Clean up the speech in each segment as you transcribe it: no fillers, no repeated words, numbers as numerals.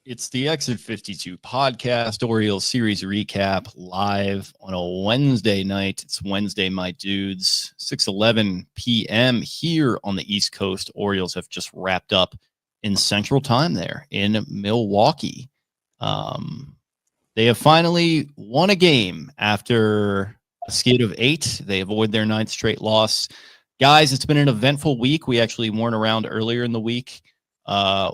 It's the Exit 52 podcast, Orioles series recap, live on a Wednesday night. It's Wednesday, my dudes, 6:11 p.m. here on the East Coast. Orioles have just wrapped up in Central Time there in Milwaukee. They have finally won a game after a skid of 8. They avoid their 9th straight loss. Guys, it's been an eventful week. We actually weren't around earlier in the week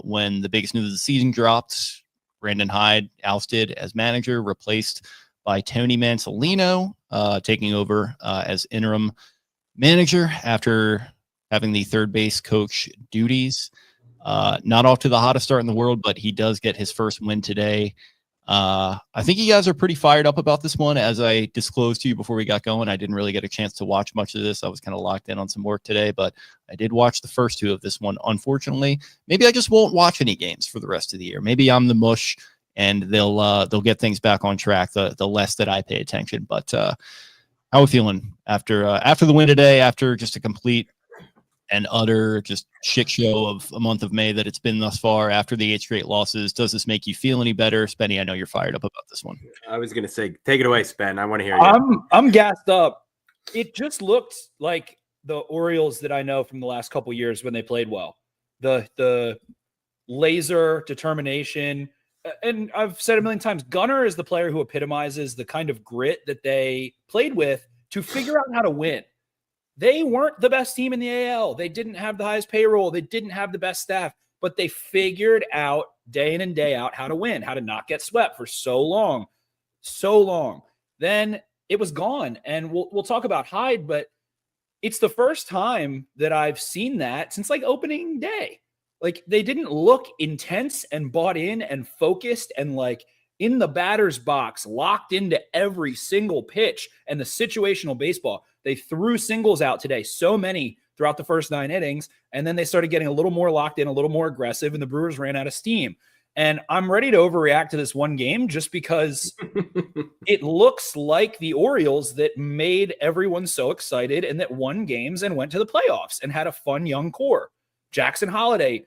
when the biggest news of the season dropped. Brandon Hyde ousted as manager, replaced by Tony Mansolino, taking over as interim manager after having the third base coach duties. Not off to the hottest start in the world, but he does get his first win today. I think you guys are pretty fired up about this one. As I disclosed to you before we got going, I didn't really get a chance to watch much of this. I was kind of locked in on some work today, but I did watch the first 2 of this one. Unfortunately, maybe I just won't watch any games for the rest of the year. Maybe I'm the mush and they'll get things back on track the less that I pay attention. But how are we feeling after the win today, after just a complete and utter just shit show of a month of May that it's been thus far, after the 8 straight losses? Does this make you feel any better? Spenny, I know you're fired up about this one. I was going to say, take it away, Spen. I want to hear you. I'm gassed up. It just looked like the Orioles that I know from the last couple years when they played well. The laser determination. And I've said a million times, Gunnar is the player who epitomizes the kind of grit that they played with to figure out how to win. They weren't the best team in the AL. They didn't have the highest payroll. They didn't have the best staff, but they figured out day in and day out how to win, how to not get swept for so long. Then it was gone. And we'll talk about Hyde, but it's the first time that I've seen that since like opening day. Like they didn't look intense and bought in and focused and like in the batter's box, locked into every single pitch and the situational baseball. They threw singles out today, so many throughout the first 9 innings, and then they started getting a little more locked in, a little more aggressive, and the Brewers ran out of steam. And I'm ready to overreact to this one game just because it looks like the Orioles that made everyone so excited and that won games and went to the playoffs and had a fun young core. Jackson Holiday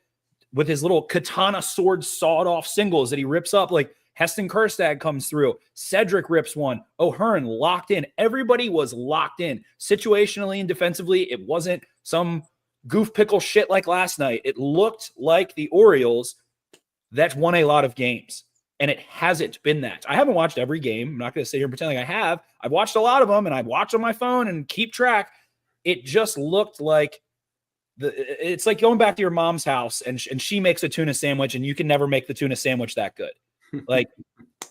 with his little katana sword sawed off singles that he rips up, like Heston Kjerstad comes through. Cedric rips one. O'Hearn locked in. Everybody was locked in. Situationally and defensively, it wasn't some goof pickle shit like last night. It looked like the Orioles that won a lot of games, and it hasn't been that. I haven't watched every game. I'm not going to sit here and pretend like I have. I've watched a lot of them, and I watch on my phone and keep track. It just looked like it's like going back to your mom's house, and she makes a tuna sandwich, and you can never make the tuna sandwich that good. Like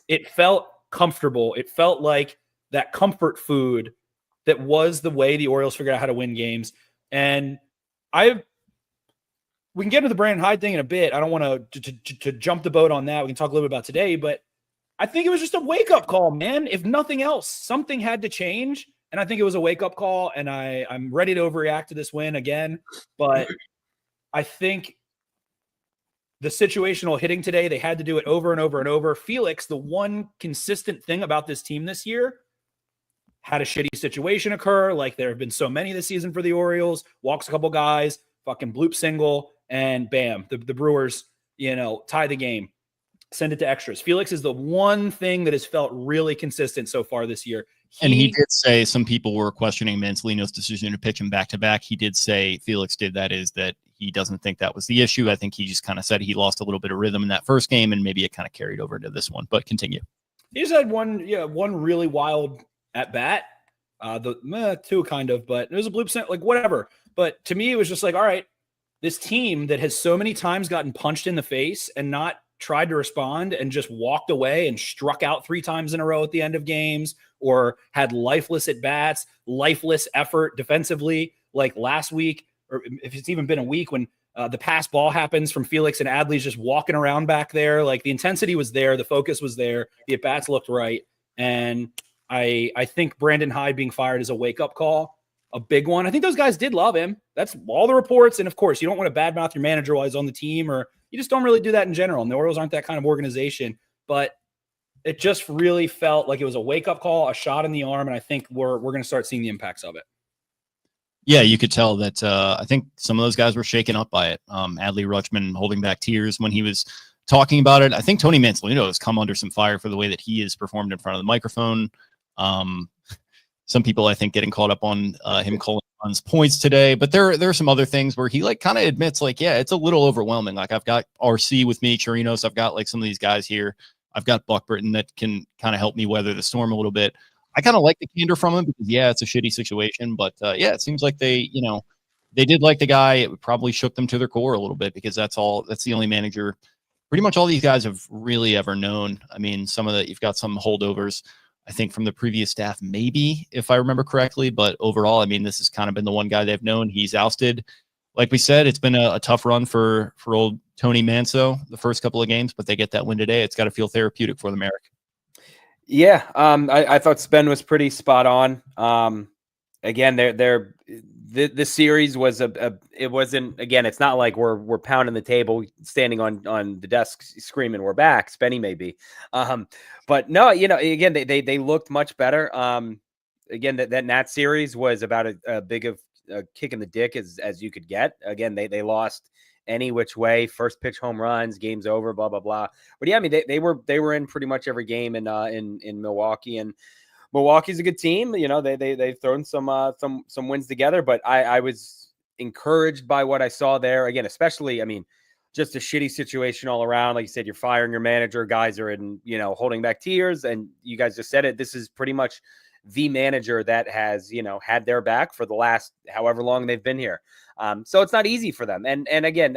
it felt comfortable. It felt like that comfort food that was the way the Orioles figured out how to win games. And we can get into the Brandon Hyde thing in a bit. I don't want to jump the boat on that. We can talk a little bit about today, but I think it was just a wake-up call, man. If nothing else, something had to change. And I think it was a wake-up call, and I'm ready to overreact to this win again. But I think the situational hitting today, they had to do it over and over and over. Felix, the one consistent thing about this team this year, had a shitty situation occur. Like there have been so many this season for the Orioles. Walks a couple guys, fucking bloop single, and bam, the Brewers, tie the game, send it to extras. Felix is the one thing that has felt really consistent so far this year. And he did say some people were questioning Mansolino's decision to pitch him back-to-back. He did say Felix did that he doesn't think that was the issue. I think he just kind of said he lost a little bit of rhythm in that first game, and maybe it kind of carried over into this one. But continue. He just had one really wild at bat. Two kind of, but it was a bloop, like whatever. But to me, it was just like, all right, this team that has so many times gotten punched in the face and not tried to respond and just walked away and struck out 3 times in a row at the end of games, or had lifeless at bats, lifeless effort defensively, like last week, or if it's even been a week when the pass ball happens from Felix and Adley's just walking around back there. Like the intensity was there. The focus was there. The at bats looked right. And I think Brandon Hyde being fired is a wake-up call, a big one. I think those guys did love him. That's all the reports. And of course, you don't want to badmouth your manager while he's on the team, or you just don't really do that in general. And the Orioles aren't that kind of organization. But it just really felt like it was a wake-up call, a shot in the arm, and I think we're going to start seeing the impacts of it. Yeah, you could tell that I think some of those guys were shaken up by it. Adley Rutschman holding back tears when he was talking about it. I think Tony Mansolino has come under some fire for the way that he has performed in front of the microphone. Some people, I think, getting caught up on him calling runs points today, but there are some other things where he like kind of admits like, yeah, it's a little overwhelming. Like I've got RC with me, Chirinos. I've got like some of these guys here. I've got Buck Britton that can kind of help me weather the storm a little bit. I kind of like the candor from him because yeah, it's a shitty situation, but yeah, it seems like they did like the guy. It probably shook them to their core a little bit because that's the only manager pretty much all these guys have really ever known. I mean, you've got some holdovers, I think, from the previous staff, maybe, if I remember correctly. But overall, I mean, this has kind of been the one guy they've known. He's ousted. Like we said, it's been a tough run for old Tony Manso the first couple of games, but they get that win today. It's got to feel therapeutic for them, Eric. Yeah, I thought Spen was pretty spot on. Again, the series was it wasn't, again, it's not like we're pounding the table, standing on the desk screaming we're back. Spenny maybe, but no, again they looked much better. Again, that Nat series was about a big of a kick in the dick as you could get. Again, they lost any which way, first pitch home runs, game's over, blah blah blah. But yeah, I mean they were in pretty much every game in Milwaukee, and Milwaukee's a good team. They've thrown some wins together, but I was encouraged by what I saw there. Again, especially, I mean, just a shitty situation all around. Like you said, you're firing your manager, guys are in, holding back tears, and you guys just said it. This is pretty much the manager that has, had their back for the last however long they've been here. So it's not easy for them. And again,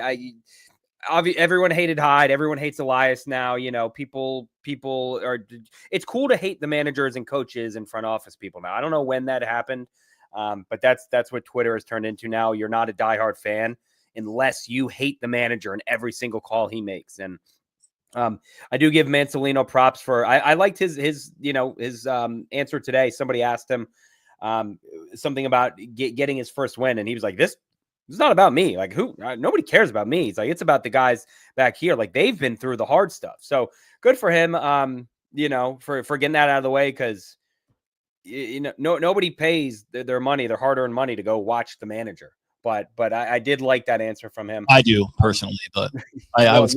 everyone hated Hyde. Everyone hates Elias now. People are. It's cool to hate the managers and coaches and front office people now. I don't know when that happened, but that's what Twitter has turned into now. You're not a diehard fan unless you hate the manager and every single call he makes. And I do give Mansolino props for. I liked his answer today. Somebody asked him something about getting his first win, and he was like, "This it's not about me. Like nobody cares about me. It's like, it's about the guys back here. Like they've been through the hard stuff. So good for him. For getting that out of the way. Cause nobody pays their money, their hard earned money to go watch the manager. But I did like that answer from him. I do personally, but I was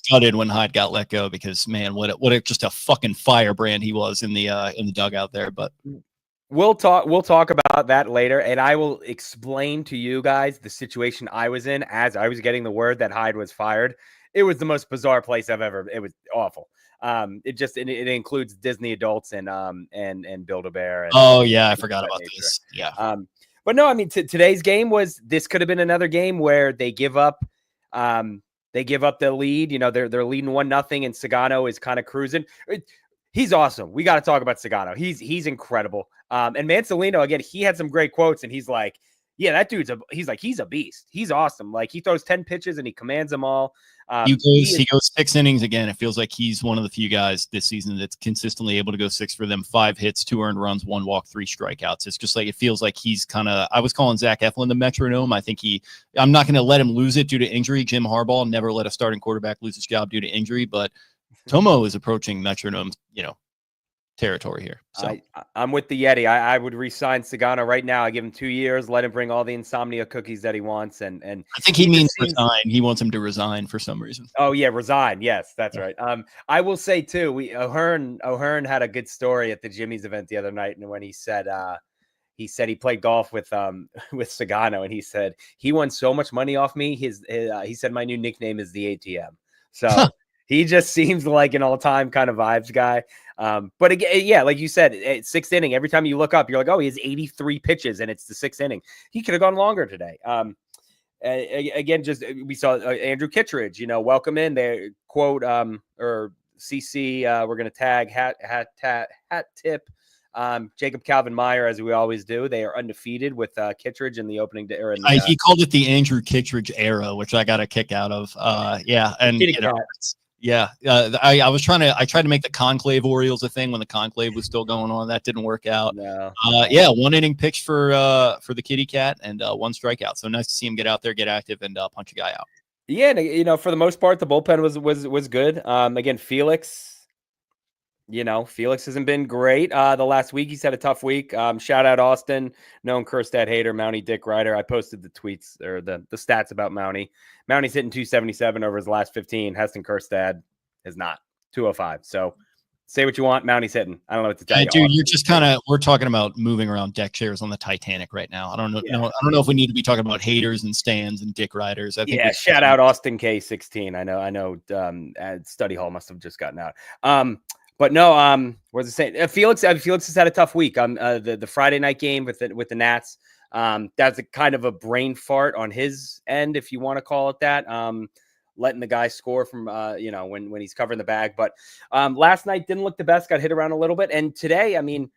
gutted when Hyde got let go because man, what just a fucking firebrand he was in the dugout there. But we'll talk about that later, and I will explain to you guys the situation I was in as I was getting the word that Hyde was fired. It was the most bizarre place I've ever. It was awful. It includes Disney adults and Build-A-Bear. Oh yeah, I forgot about this. Yeah. But no, I mean today's game this could have been another game where they give up the lead. They're leading 1-0, and Sagano is kind of cruising. He's awesome. We got to talk about Sagano. He's incredible. And Mansolino, again, he had some great quotes, and he's like, yeah, that dude's he's a beast. He's awesome. Like he throws 10 pitches and he commands them all. He goes 6 innings again. It feels like he's one of the few guys this season that's consistently able to go 6 for them. 5 hits, 2 earned runs, 1 walk, 3 strikeouts. It's just like, it feels like he's kind of, I was calling Zach Eflin the metronome. I think I'm not going to let him lose it due to injury. Jim Harbaugh never let a starting quarterback lose his job due to injury, but Tomo is approaching metronome, territory here. So I'm with the Yeti. I would re-sign Sagano right now. I give him 2 years, let him bring all the insomnia cookies that he wants. And I think he means resign. He wants him to resign for some reason. Oh yeah, resign. Yes, that's right. I will say too, O'Hearn had a good story at the Jimmy's event the other night, and when he said he played golf with Sagano, and he said he won so much money off me. He said my new nickname is the ATM. So he just seems like an all-time kind of vibes guy. But again, yeah, like you said, 6th inning, every time you look up, you're like, oh, he has 83 pitches and it's the 6th inning. He could have gone longer today. Again, just we saw Andrew Kittredge, welcome in there, quote, or CC, we're going to tag hat tip. Jacob Calvin Meyer, as we always do. They are undefeated with Kittredge in the opening day. He called it the Andrew Kittredge era, which I got a kick out of. And I tried to make the conclave Orioles a thing when the conclave was still going on. That didn't work out. No. 1 inning pitch for the kitty cat and 1 strikeout. So nice to see him get out there, get active, and punch a guy out. Yeah, for the most part, the bullpen was good. Again, Felix. Felix hasn't been great. The last week he's had a tough week. Shout out Austin, known Kjerstad hater, Mountie Dick Ryder. I posted the tweets or the stats about Mountie. Mountie's hitting 277 over his last 15. Heston Kjerstad is not 205. So say what you want. Mountie's hitting. I don't know what to tell you. Dude, you're just we're talking about moving around deck chairs on the Titanic right now. I don't know. Yeah. No, I don't know if we need to be talking about haters and stands and Dick Riders. I think shout out Austin K16. I know. Study hall must have just gotten out. But no, what was I saying? Felix has had a tough week. The Friday night game with the Nats. That's a kind of a brain fart on his end, if you want to call it that. Letting the guy score from when he's covering the bag. But last night didn't look the best. Got hit around a little bit, and today, I mean,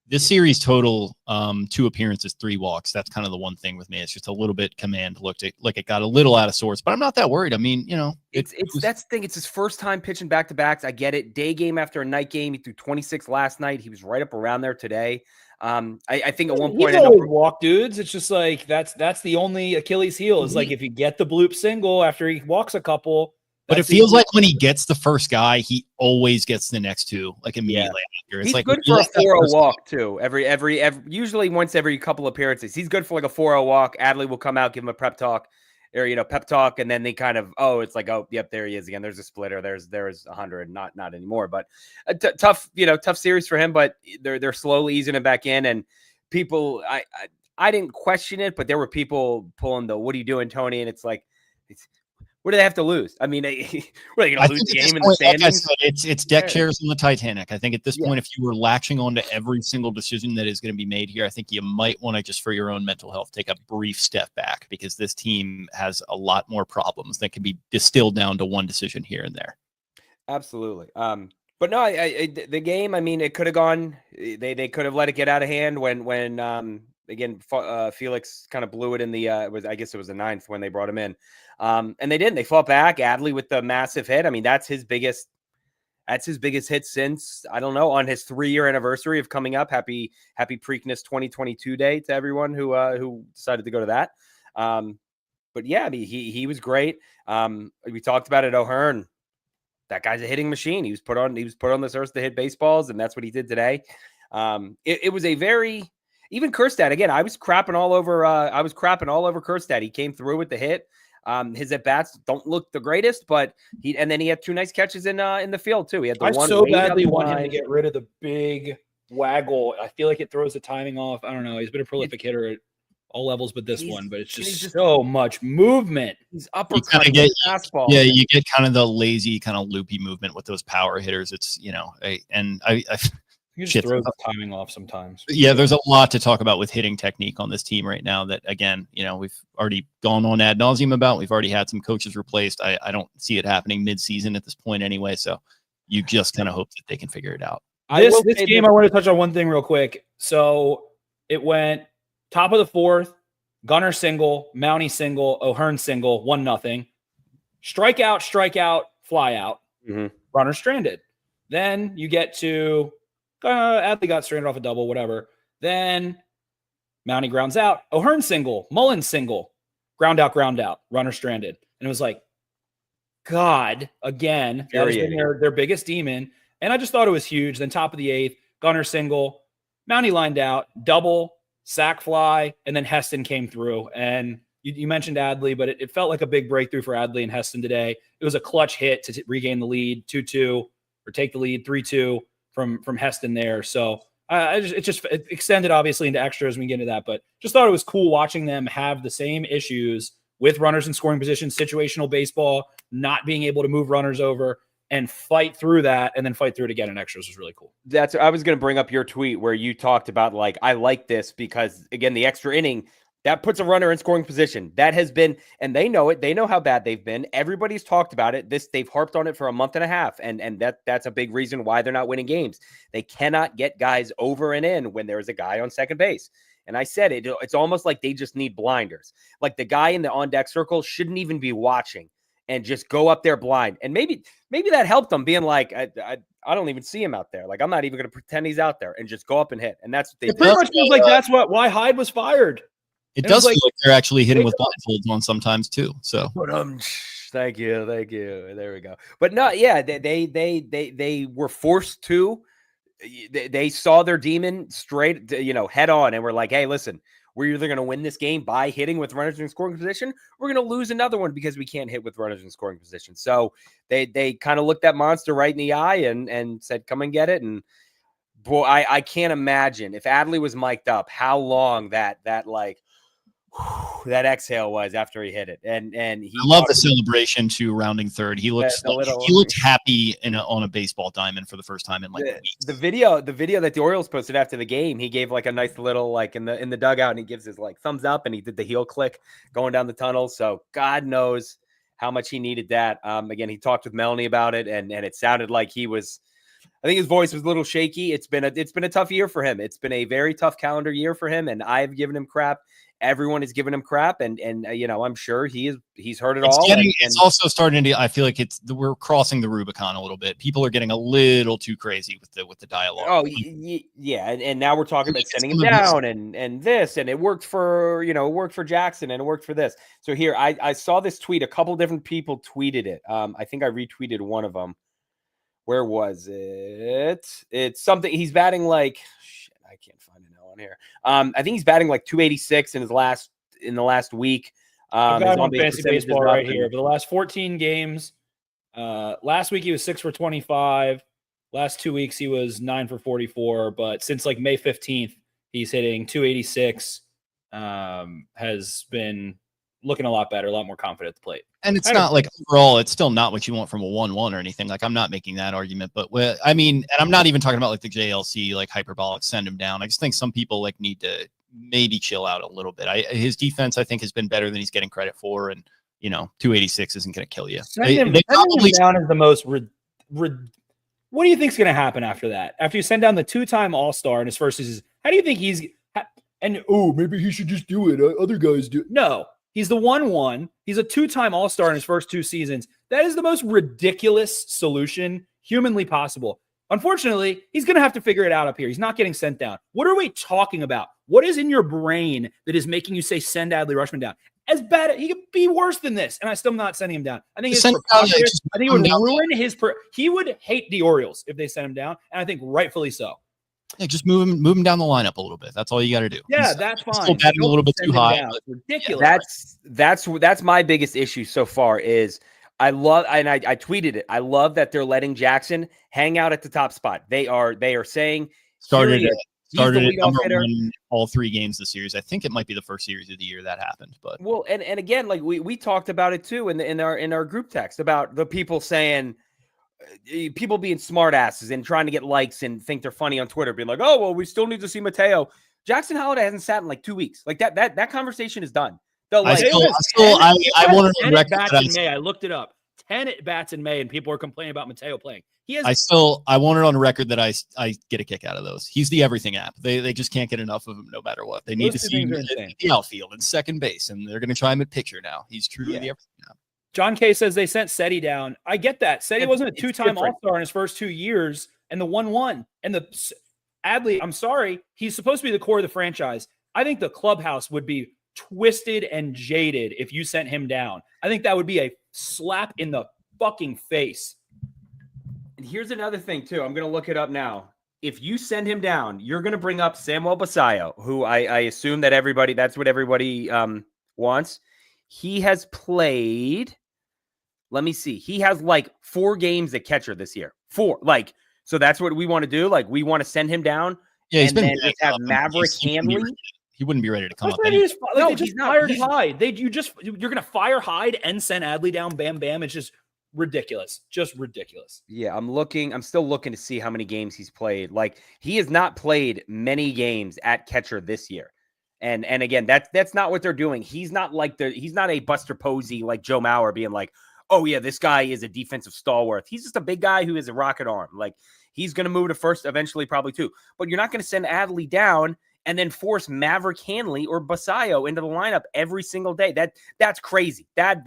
this series total 2 appearances, 3 walks. That's kind of the one thing with me. It's just a little bit command looked like it got a little out of sorts, but I'm not that worried. I mean, that's the thing. It's his first time pitching back to backs. I get it. Day game after a night game. He threw 26 last night. He was right up around there today. I think at one point, walk dudes. It's just like that's the only Achilles heel is like if you get the bloop single after he walks a couple. But it feels like when he gets the first guy, he always gets the next 2 like immediately after. It's he's like good for a 4-0 walk too. Every usually once every couple appearances, he's good for like a 4-0 walk. Adley will come out, give him a pep talk, or pep talk, and then they kind of it's like, oh yep, there he is again. There's a splitter. There's 100, not anymore. But a tough series for him. But they're slowly easing him back in, and people I didn't question it, but there were people pulling the "What are you doing, Tony?" And it's like, what do they have to lose? I mean, what are they going to lose the game in the standings? Like I said, it's deck chairs on the Titanic. I think at this point, if you were latching on to every single decision that is going to be made here, I think you might want to, just for your own mental health, take a brief step back, because this team has a lot more problems that can be distilled down to one decision here and there. Absolutely. But no, the game, I mean, it could have gone, they could have let it get out of hand when again, Felix kind of blew it in the, I guess it was the 9th when they brought him in. And they didn't. They fought back. Adley with the massive hit. I mean, that's his biggest hit since, I don't know, on his 3-year anniversary of coming up. Happy Preakness 2022 day to everyone who decided to go to that. But yeah, I mean, he was great. We talked about it. O'Hearn, that guy's a hitting machine. He was put on this earth to hit baseballs, and that's what he did today. It was a very, even Kjerstad, again, I was crapping all over Kjerstad. He came through with the hit. His at bats don't look the greatest, but he had 2 nice catches in the field too. He had the I one. so badly want him to get rid of the big waggle. I feel like it throws the timing off. I don't know. He's been a prolific hitter at all levels, but this one. But it's just so much movement. He's uppercutting the fastball. Yeah, you get kind of the lazy, kind of loopy movement with those power hitters. It's you just throw the timing off sometimes. Yeah, there's a lot to talk about with hitting technique on this team right now that, again, we've already gone on ad nauseum about. We've already had some coaches replaced. I don't see it happening mid-season at this point anyway, so you just kind of hope that they can figure it out. This game, I want to touch on one thing real quick. So it went top of the 4th, Gunnar single, Mountie single, O'Hearn single, 1-0. Strikeout, fly out, runner stranded. Then you get to Adley got stranded off a double, whatever. Then Mountie grounds out, O'Hearn single, Mullins single, ground out, runner stranded. And it was like, God, again, that has been their biggest demon. And I just thought it was huge. Then top of the 8th, Gunnar single, Mountie lined out, double, sack fly, and then Heston came through. And you mentioned Adley, but it felt like a big breakthrough for Adley and Heston today. It was a clutch hit to regain the lead, 2-2, or take the lead, 3-2. From Heston there. So it extended obviously into extras when we get into that, but just thought it was cool watching them have the same issues with runners in scoring positions, situational baseball, not being able to move runners over, and fight through that, and then fight through it again in extras was really cool. I was going to bring up your tweet where you talked about, like, I like this because, again, the extra inning, that puts a runner in scoring position. That has been, and they know it. They know how bad they've been. Everybody's talked about it. They've harped on it for a month and a half, and that's a big reason why they're not winning games. They cannot get guys over and in when there's a guy on second base. And I said it's almost like they just need blinders. Like the guy in the on-deck circle shouldn't even be watching and just go up there blind. And maybe that helped them being like, I don't even see him out there. Like, I'm not even going to pretend he's out there, and just go up and hit. And that's what they pretty much feels like that's why Hyde was fired. It does like, feel like they're actually hitting with blindfolds on sometimes too. So, but thank you. There we go. But no, yeah, they were forced to. They saw their demon straight, head on, and were like, "Hey, listen, we're either going to win this game by hitting with runners in scoring position, we're going to lose another one because we can't hit with runners in scoring position." So they kind of looked that monster right in the eye and said, "Come and get it." And boy, I can't imagine if Adley was mic'd up, how long that exhale was after he hit it. And he I love the celebration too, rounding third. He looks he looked happy on a baseball diamond for the first time in weeks. The video that the Orioles posted after the game, he gave like a nice little in the dugout, and he gives his thumbs up, and he did the heel click going down the tunnel. So God knows how much he needed that. Again, he talked with Melanie about it, and it sounded like he was. I think his voice was a little shaky. It's been a tough year for him. It's been a very tough calendar year for him, and I've given him crap. Everyone is giving him crap, and I'm sure he's heard it all. It's also starting to. I feel like we're crossing the Rubicon a little bit. People are getting a little too crazy with the dialogue. Oh yeah, and now we're talking about sending him down and this, and it worked for Jackson, and it worked for this. So here I saw this tweet. A couple different people tweeted it. I think I retweeted one of them. Where was it? It's something he's batting like. I can't find it now on here. I think he's batting like 286 in the last week. I've got him on Fantasy Baseball right here. For the last 14 games, last week he was 6 for 25. Last 2 weeks he was 9 for 44. But since like May 15th, he's hitting 286. Has been looking a lot better, a lot more confident at the plate. And it's not like overall, it's still not what you want from a 1-1 or anything. Like I'm not making that argument, but I mean, and I'm not even talking about like the JLC, like hyperbolic, send him down. I just think some people need to maybe chill out a little bit. His defense, I think, has been better than he's getting credit for. And, 286 isn't going to kill you. Send him down is the most, what do you think is going to happen after that? After you send down the 2-time All-Star in his first season, how do you think maybe he should just do it. Other guys do it. No. He's the 1-1. He's a 2-time All-Star in his first 2 seasons. That is the most ridiculous solution humanly possible. Unfortunately, he's going to have to figure it out up here. He's not getting sent down. What are we talking about? What is in your brain that is making you say send Adley Rutschman down? As bad, he could be worse than this, and I'm still not sending him down. I think he would ruin his. He would hate the Orioles if they sent him down, and I think rightfully so. Yeah, just move him down the lineup a little bit. That's all you got to do. Yeah, that's fine. Still batting a little bit too high. Ridiculous. That's my biggest issue so far. Is I tweeted it. I love that they're letting Jackson hang out at the top spot. They are saying started at number 1 all 3 games this series. I think it might be the first series of the year that happened. But and again, like we talked about it too in our group text about the people saying. People being smartasses and trying to get likes and think they're funny on Twitter, being like, "Oh, well, we still need to see Mateo." Jackson Holliday hasn't sat in like 2 weeks. Like that conversation is done. I wanted to record I looked it up. 10 at bats in May, and people are complaining about Mateo playing. I wanted on record that I get a kick out of those. He's the everything app. They just can't get enough of him no matter what. They need to see him in the outfield and second base, and they're going to try him at pitcher now. He's truly the everything app. John K says they sent Seti down. I get that. Seti wasn't a 2-time All-Star in his first 2 years, and the 1-1 and the Adley. I'm sorry, he's supposed to be the core of the franchise. I think the clubhouse would be twisted and jaded if you sent him down. I think that would be a slap in the fucking face. And here's another thing too. I'm going to look it up now. If you send him down, you're going to bring up Samuel Basallo, who I assume that that's what everybody wants. He has played. Let me see. He has like 4 games at catcher this year. 4. So that's what we want to do. Like, we want to send him down. Yeah, and then have Maverick Hanley. He wouldn't be ready to come up. They just fired Hyde. You're going to fire Hyde and send Adley down. Bam, bam. It's just ridiculous. Just ridiculous. Yeah, I'm still looking to see how many games he's played. Like, he has not played many games at catcher this year. And again, that's not what they're doing. He's not a Buster Posey like Joe Mauer being like, oh yeah, this guy is a defensive stalwart. He's just a big guy who has a rocket arm. Like, he's going to move to first eventually, probably too. But you're not going to send Adley down and then force Maverick Hanley or Basallo into the lineup every single day. That's crazy. That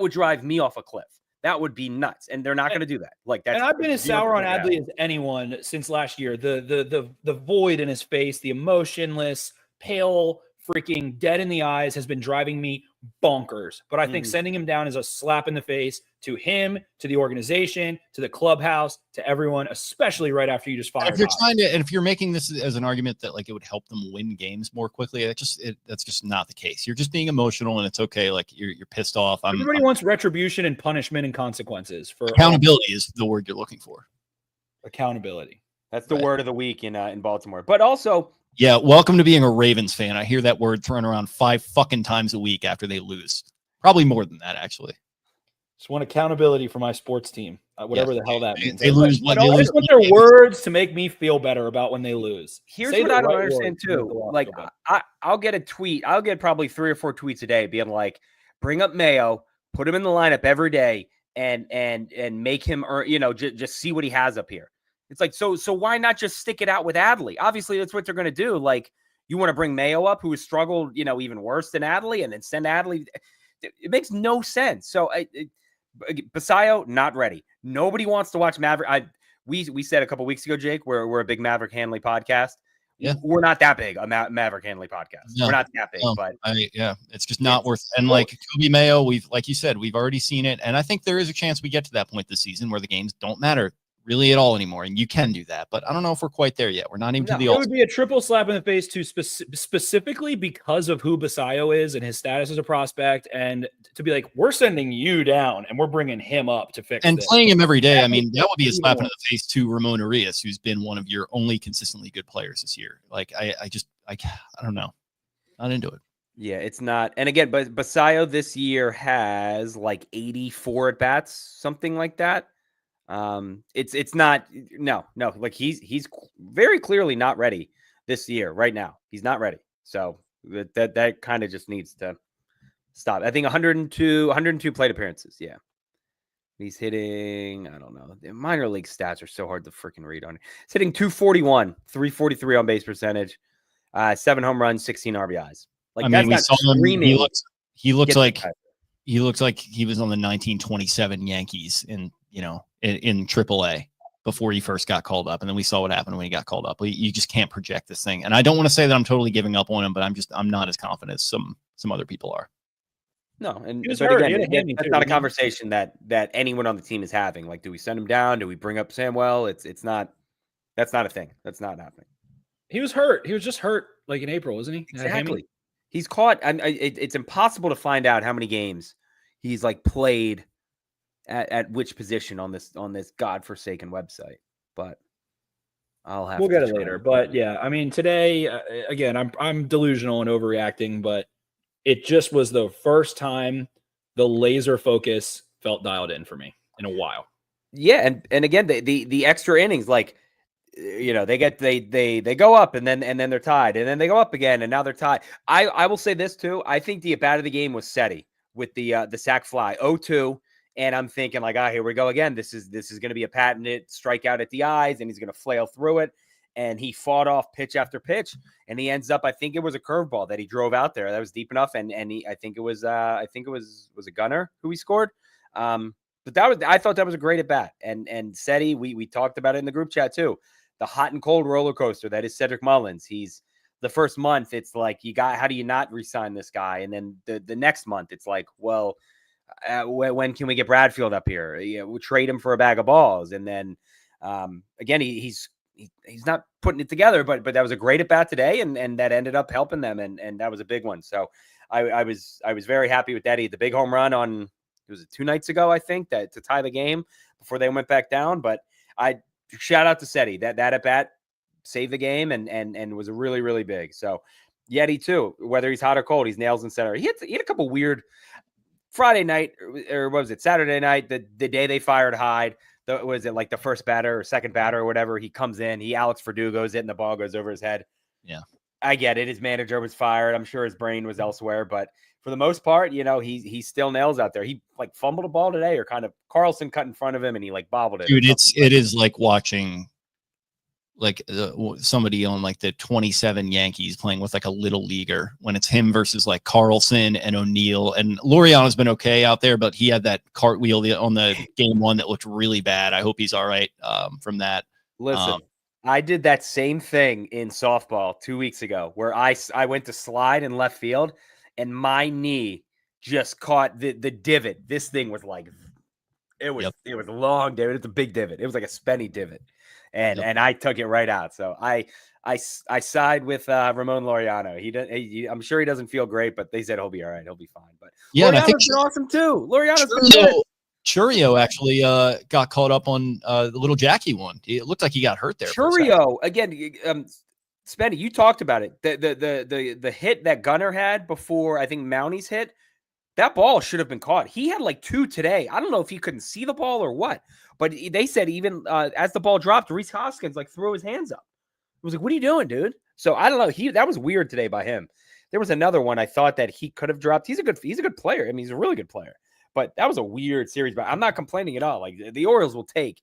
would drive me off a cliff. That would be nuts, and they're not going to do that. Like that. And I've been as sour on Adley as anyone since last year. The void in his face, the emotionless, pale, freaking dead in the eyes has been driving me bonkers. But I think sending him down is a slap in the face to him, to the organization, to the clubhouse, to everyone, especially right after you just fired. If you're and if you're making this as an argument that like it would help them win games more quickly, that's just not the case. You're just being emotional, and it's okay. Like you're pissed off. Everybody wants retribution and punishment and consequences. For accountability is the word you're looking for. Accountability. That's the word of the week in Baltimore. But also, yeah, welcome to being a Ravens fan. I hear that word thrown around 5 fucking times a week after they lose. Probably more than that, actually. Just want accountability for my sports team, whatever the hell that means. They lose. I just want their words to make me feel better about when they lose. Here's what I don't understand too. Like I'll get a tweet. I'll get probably 3 or 4 tweets a day being like, bring up Mayo, put him in the lineup every day, and make him, just see what he has up here. It's like, so why not just stick it out with Adley? Obviously, that's what they're going to do. Like, you want to bring Mayo up, who has struggled, even worse than Adley, and then send Adley. It makes no sense. So, Basayo, not ready. Nobody wants to watch Maverick. We said a couple weeks ago, Jake, we're a big Maverick Hanley podcast. Yeah, we're not that big a Maverick Hanley podcast. No, we're not that big, but it's just not worth. And like Kobe Mayo, like you said, we've already seen it, and I think there is a chance we get to that point this season where the games don't matter really at all anymore, and you can do that, but I don't know if we're quite there yet. We're not even to the It would be a triple slap in the face to specifically because of who Basayo is and his status as a prospect, and to be like, we're sending you down and we're bringing him up to fix and this. Playing him every day. I mean, that would be a slap in the face to Ramon Arias, who's been one of your only consistently good players this year. Like I don't know, not into it. Yeah, it's not. And again, but Basayo this year has like 84 at bats, something like that. It's not like he's very clearly not ready this year right now. He's not ready. So that kind of just needs to stop. I think 102 plate appearances. Yeah. He's hitting, I don't know. The minor league stats are so hard to freaking read on it. He's hitting 241, 343 on base percentage, 7 home runs, 16 RBIs. Like, I mean, we saw him. He looks like he was on the 1927 Yankees in AAA before he first got called up, and then we saw what happened when he got called up. You just can't project this thing, and I don't want to say that I'm totally giving up on him, but I'm not as confident as some other people are. No, again, that's not a conversation that anyone on the team is having. Like, do we send him down? Do we bring up Samuel? It's not. That's not a thing. That's not happening. He was hurt. He was just hurt, like in April, wasn't he? Exactly. He's caught. It's impossible to find out how many games he's like played at which position on this godforsaken website. But we'll get it later. But yeah, I mean, today again, I'm delusional and overreacting, but it just was the first time the laser focus felt dialed in for me in a while. Yeah, and again, the extra innings, like, they go up and then they're tied, and then they go up again and now they're tied. I will say this too. I think the at bat of the game was Seti with the sac fly 0-2, and I'm thinking like, here we go again. This is going to be a patented strikeout at the eyes, and he's going to flail through it. And he fought off pitch after pitch, and he ends up, I think it was a curveball that he drove out there that was deep enough, and I think it was a Gunner who he scored. But I thought that was a great at bat, and Seti, we talked about it in the group chat too. The hot and cold roller coaster that is Cedric Mullins. He's the first month, it's like how do you not re-sign this guy? And then the next month, it's like, well, when can we get Bradfield up here? We'll trade him for a bag of balls. And then again, he's not putting it together, but that was a great at bat today, and that ended up helping them, and that was a big one. So I was very happy with that. He had the big home run on, was it 2 nights ago, I think, that to tie the game before they went back down. But I shout out to Seti, that at bat saved the game and was really, really big. So Yeti too, whether he's hot or cold, he's nails in center. He had a couple weird Friday night, or what was it, Saturday night, the day they fired Hyde. Was it like the first batter or second batter or whatever? He comes in, Alex Verdugo's it, and the ball goes over his head. Yeah, I get it. His manager was fired. I'm sure his brain was elsewhere, but for the most part, he still nails out there. He like fumbled a ball today, or kind of Carlson cut in front of him and he like bobbled it. Dude, it is like watching like somebody on like the 27 Yankees playing with like a little leaguer when it's him versus like Carlson and O'Neill. And Laureano's been okay out there, but he had that cartwheel on the game 1 that looked really bad. I hope he's all right from that. Listen, I did that same thing in softball 2 weeks ago where I went to slide in left field and my knee just caught the divot. This thing was like, it was a long divot. It's a big divot. It was like a spenny divot. And I took it right out. So I side with Ramon Laureano. I'm sure he doesn't feel great, but they said he'll be all right. He'll be fine. But yeah, Laureano's I think been awesome too. Laureano's been good. Churio actually got caught up on the little Jackie one. It looked like he got hurt there. Churio again. Spenny, you talked about it. The hit that Gunnar had before I think Mounties hit. That ball should have been caught. He had like 2 today. I don't know if he couldn't see the ball or what, but they said even as the ball dropped, Rhys Hoskins like threw his hands up. It was like, "What are you doing, dude?" So I don't know. That was weird today by him. There was another one I thought that he could have dropped. He's a good player. I mean, he's a really good player. But that was a weird series. But I'm not complaining at all. Like the Orioles will take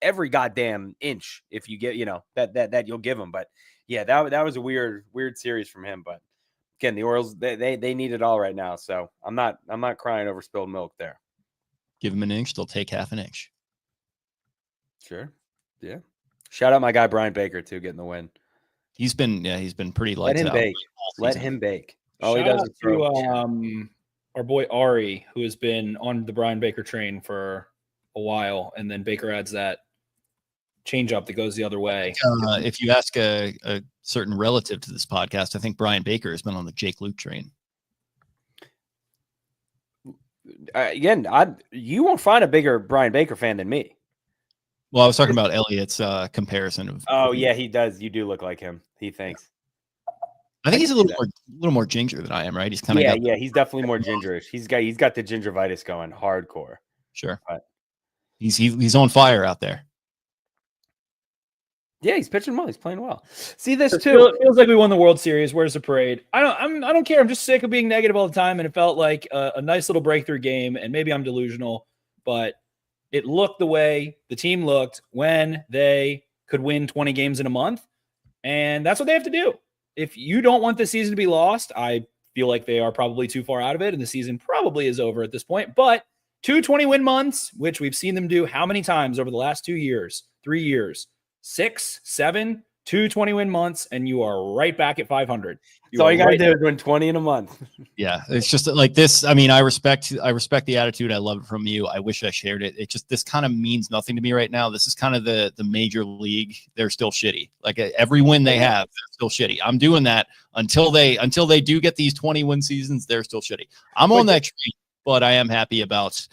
every goddamn inch if you get, that you'll give them. But yeah, that was a weird series from him. But again, the Orioles they need it all right now. So I'm not crying over spilled milk there. Give them an inch, they'll take half an inch. Sure. Yeah. Shout out my guy Brian Baker too, getting the win. He's been pretty lights out. Let him bake. All he does is throw. Our boy Ari, who has been on the Brian Baker train for a while, and then Baker adds that changeup that goes the other way. If you ask a certain relative to this podcast, I think Brian Baker has been on the Jake Louque train. Again, you won't find a bigger Brian Baker fan than me. Well, I was talking about Elliott's comparison of. Oh yeah, he does. You do look like him. He thinks. I think he's a little more ginger than I am, right? He's kind of he's definitely more gingerish. He's got the gingivitis going hardcore. Sure, but he's on fire out there. Yeah, he's pitching well. He's playing well. See this too. It feels like we won the World Series. Where's the parade? I don't care. I'm just sick of being negative all the time, and it felt like a nice little breakthrough game. And maybe I'm delusional, but it looked the way the team looked when they could win 20 games in a month, and that's what they have to do. If you don't want the season to be lost, I feel like they are probably too far out of it, and the season probably is over at this point. But 2 20-win months, which we've seen them do how many times over the last 2 years, 3 years, 6, 7, 2 20-win months, and you are right back at 500. That's all you got to do is win 20 in a month. Yeah, it's just like this. I mean, I respect the attitude. I love it from you. I wish I shared it. It just, this kind of means nothing to me right now. This is kind of the major league. They're still shitty. Like every win they have, they're still shitty. I'm doing that until they do get these 20-win seasons. They're still shitty. I'm on that train, but I am happy about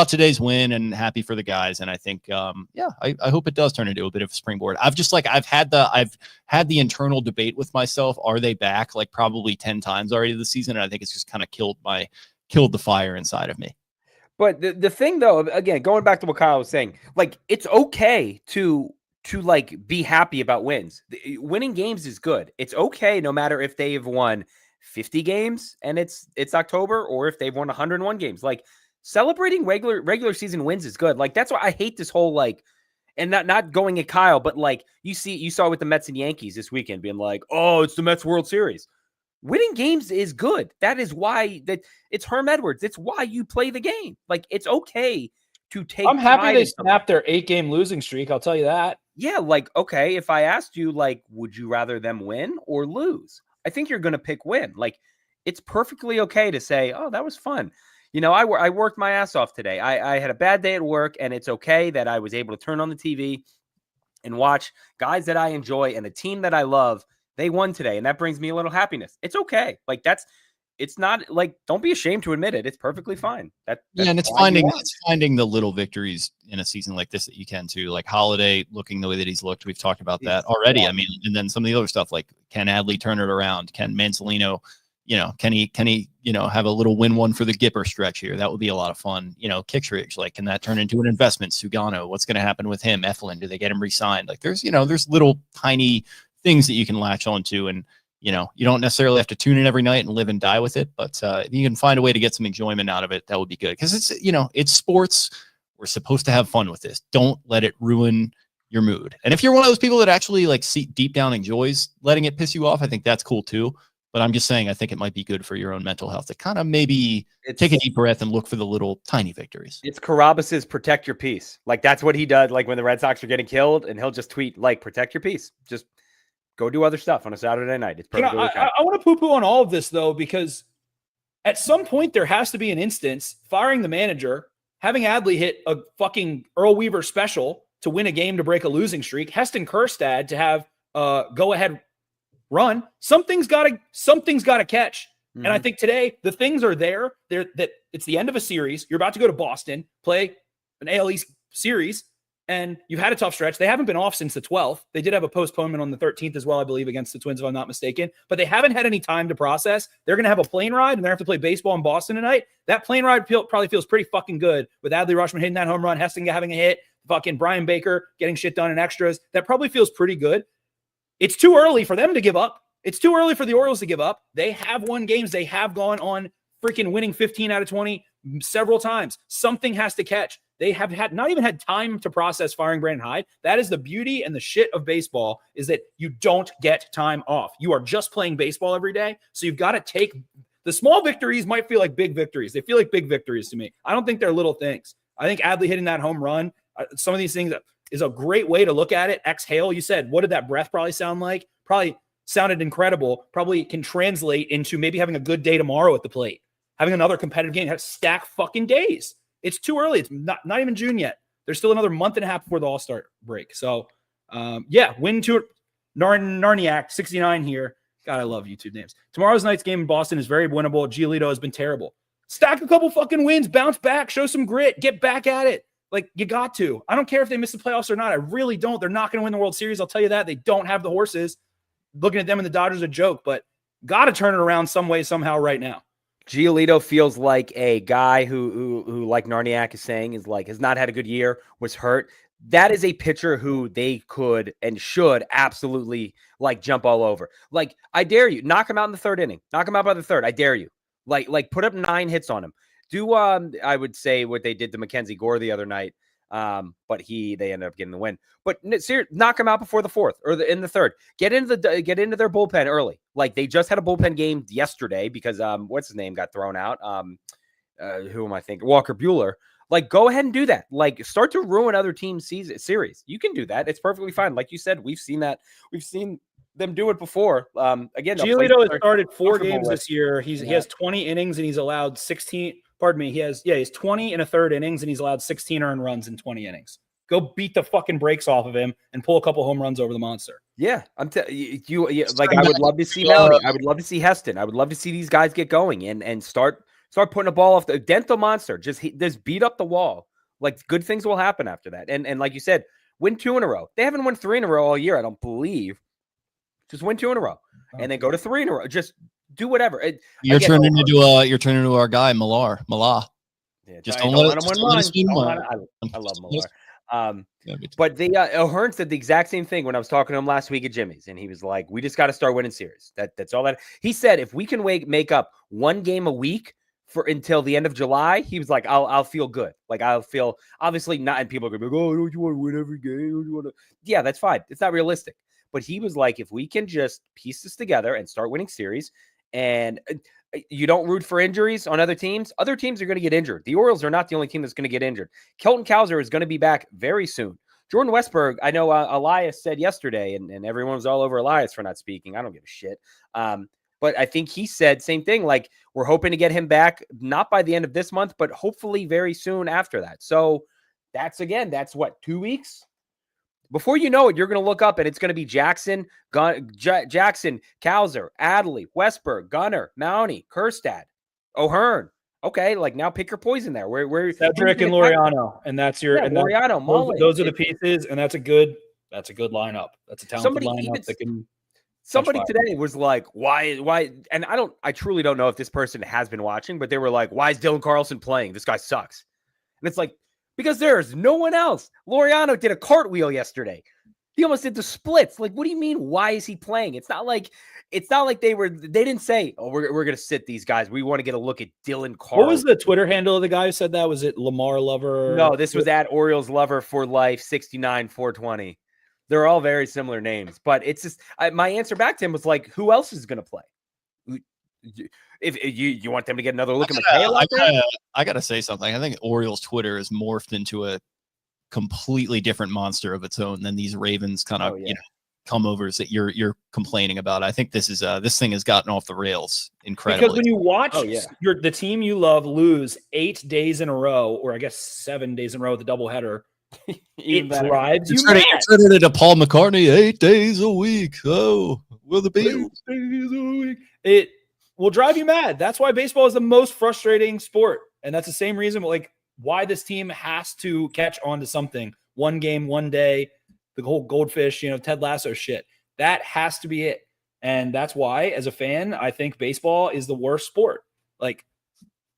today's win and happy for the guys. And I think, I hope it does turn into a bit of a springboard. I've had the internal debate with myself. Are they back? Like probably 10 times already this season. And I think it's just kind of killed the fire inside of me. But the thing though, again, going back to what Kyle was saying, like it's okay to like be happy about wins. Winning games is good. It's okay. No matter if they've won 50 games and it's October or if they've won 101 games, like, celebrating regular season wins is good. Like that's why I hate this whole like, and not going at Kyle, but like you saw with the Mets and Yankees this weekend being like, oh, it's the Mets World Series. Winning games is good. That is why it's Herm Edwards. It's why you play the game. Like it's okay to take. I'm happy they snapped their 8-game losing streak. I'll tell you that. Yeah, like okay, if I asked you, like, would you rather them win or lose? I think you're going to pick win. Like it's perfectly okay to say, oh, that was fun. You know, I worked my ass off today. I had a bad day at work, and it's okay that I was able to turn on the TV and watch guys that I enjoy and a team that I love. They won today, and that brings me a little happiness. It's okay. Like it's not like, don't be ashamed to admit it. It's perfectly fine. And it's finding the little victories in a season like this that you can too. Like Holiday looking the way that he's looked. We've talked about that already. I mean, and then some of the other stuff like can Adley turn it around? Can Mansolino? Can he, have a little win one for the Gipper stretch here? That would be a lot of fun. Kittredge, like, can that turn into an investment? Sugano, what's going to happen with him? Eflin, do they get him re-signed? Like there's little tiny things that you can latch onto and, you don't necessarily have to tune in every night and live and die with it, but if you can find a way to get some enjoyment out of it, that would be good. Cause it's sports. We're supposed to have fun with this. Don't let it ruin your mood. And if you're one of those people that actually like deep down enjoys letting it piss you off, I think that's cool too. But I'm just saying, I think it might be good for your own mental health to kind of maybe take a deep breath and look for the little tiny victories. It's Carabas's protect your peace. Like, that's what he does. Like, when the Red Sox are getting killed, and he'll just tweet, like, protect your peace. Just go do other stuff on a Saturday night. It's perfectly okay. I want to poo-poo on all of this, though, because at some point there has to be an instance firing the manager, having Adley hit a fucking Earl Weaver special to win a game to break a losing streak, Heston Kjerstad to have a go-ahead run. Something's got to catch. Mm-hmm. And I think today the things are there. That it's the end of a series. You're about to go to Boston, play an AL East series, and you've had a tough stretch. They haven't been off since the 12th. They did have a postponement on the 13th as well, I believe, against the Twins, if I'm not mistaken. But they haven't had any time to process. They're going to have a plane ride, and they're going to have to play baseball in Boston tonight. That plane ride probably feels pretty fucking good with Adley Rutschman hitting that home run, Heston having a hit, fucking Brian Baker getting shit done in extras. That probably feels pretty good. It's too early for them to give up. It's too early for the Orioles to give up. They have won games. They have gone on freaking winning 15 out of 20 several times. Something has to catch. They have not even had time to process firing Brandon Hyde. That is the beauty and the shit of baseball, is that you don't get time off. You are just playing baseball every day. So you've got to take the small victories. Might feel like big victories. They feel like big victories to me. I don't think they're little things. I think Adley hitting that home run, some of these things is a great way to look at it. Exhale. You said, what did that breath probably sound like? Probably sounded incredible. Probably can translate into maybe having a good day tomorrow at the plate, having another competitive game, have stack fucking days. It's too early. It's not even June yet. There's still another month and a half before the All-Star break. So, win to Narniak, 69 here. God, I love YouTube names. Tomorrow's night's game in Boston is very winnable. Giolito has been terrible. Stack a couple fucking wins, bounce back, show some grit, get back at it. Like, you got to. I don't care if they miss the playoffs or not. I really don't. They're not going to win the World Series. I'll tell you that. They don't have the horses. Looking at them and the Dodgers is a joke, but got to turn it around some way, somehow right now. Giolito feels like a guy who like Narniak is saying, is like, has not had a good year, was hurt. That is a pitcher who they could and should absolutely like jump all over. Like, I dare you, knock him out in the third inning, knock him out by the third. I dare you. Like put up 9 hits on him. Do I would say what they did to Mackenzie Gore the other night. But they ended up getting the win. But seriously, knock them out before the fourth or in the third. Get into their bullpen early. Like, they just had a bullpen game yesterday because what's his name got thrown out. Who am I thinking? Walker Buehler. Like, go ahead and do that. Like, start to ruin other teams' series. You can do that. It's perfectly fine. Like you said, we've seen that. We've seen them do it before. Again, Giolito has started 4 games this year. He has 20 innings and he's allowed 16. Pardon me. He's 20 in a third innings and he's allowed 16 earned runs in 20 innings. Go beat the fucking brakes off of him and pull a couple home runs over the monster. Yeah, you like, I would love to see Melody. I would love to see Heston. I would love to see these guys get going and start putting a ball off the dental monster. Just beat up the wall. Like, good things will happen after that. And like you said, win 2 in a row. They haven't won 3 in a row all year, I don't believe. Just win 2 in a row and then go to 3 in a row. Just do whatever. You're turning into our guy, Millar. Yeah, just don't let him win. I love Millar. But O'Hearn said the exact same thing when I was talking to him last week at Jimmy's, and he was like, "We just got to start winning series. That's all that." He said, "If we can make up 1 game a week until the end of July," he was like, "I'll feel good. Like, I'll feel obviously not." And people are gonna be like, "Oh, don't you want to win every game? Don't you want to?" Yeah, that's fine. It's not realistic. But he was like, if we can just piece this together and start winning series, and you don't root for injuries on other teams are going to get injured. The Orioles are not the only team that's going to get injured. Kelton Cowser is going to be back very soon. Jordan Westberg, I know Elias said yesterday, and everyone was all over Elias for not speaking. I don't give a shit. But I think he said same thing. Like, we're hoping to get him back, not by the end of this month, but hopefully very soon after that. So that's what, 2 weeks? Before you know it, you're going to look up and it's going to be Jackson, Cowser, Adley, Westberg, Gunnar, Mounty, Kjerstad, O'Hearn. Okay, like, now pick your poison there. Where Cedric and Laureano, and that's your Laureano. Those are the pieces, and that's a good lineup. That's a talented lineup. Somebody today was like, why? And I truly don't know if this person has been watching, but they were like, why is Dylan Carlson playing? This guy sucks. And it's like, because there's no one else. Laureano did a cartwheel yesterday. He almost did the splits. Like, what do you mean? Why is he playing? It's not like they didn't say, oh, we're going to sit these guys. We want to get a look at Dylan Carlson. What was the Twitter handle of the guy who said that? Was it Lamar Lover? No, this was at Orioles Lover for Life 69-420. They're all very similar names, but it's just my answer back to him was like, who else is going to play? if you want them to get another look at McHale, I gotta say something. I think Orioles Twitter has morphed into a completely different monster of its own than these Ravens kind of come overs that you're complaining about. I think this thing has gotten off the rails incredibly. Because when you watch the team you love lose 8 days in a row, or I guess 7 days in a row with the doubleheader, it drives you mad. Considered it to Paul McCartney 8 days a week. Oh, will the be 8 days a week? It will drive you mad. That's why baseball is the most frustrating sport, and that's the same reason why this team has to catch on to something. One game, one day. The whole goldfish, Ted Lasso shit. That has to be it. And that's why, as a fan, I think baseball is the worst sport. Like,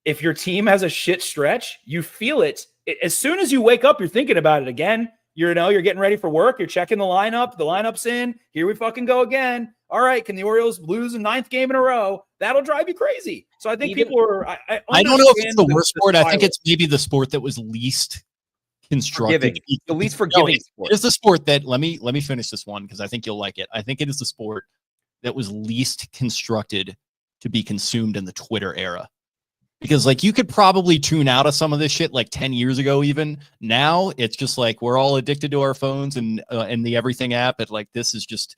if your team has a shit stretch, you feel it. As soon as you wake up, you're thinking about it again. You're getting ready for work. You're checking the lineup. The lineup's in. Here we fucking go again. All right, can the Orioles lose a 9th game in a row? That'll drive you crazy. So I think people are. I don't know if it's the worst sport. I think it's maybe the sport that was least constructed, the least forgiving sport. It is the sport that let me finish this one because I think you'll like it. I think it is the sport that was least constructed to be consumed in the Twitter era, because you could probably tune out of some of this shit 10 years ago. Even now, it's just we're all addicted to our phones and the everything app. But this is just,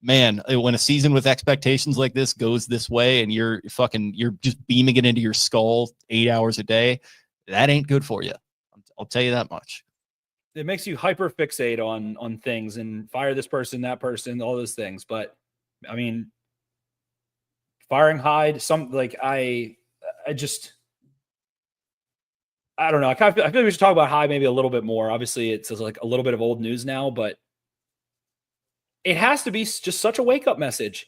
man, when a season with expectations like this goes this way and you're just beaming it into your skull 8 hours a day, that ain't good for you. I'll tell you that much. It makes you hyper fixate on things and fire this person, that person, all those things. But I mean, firing Hyde, I don't know. I feel like we should talk about Hyde maybe a little bit more. Obviously, it's a little bit of old news now, but it has to be just such a wake up message.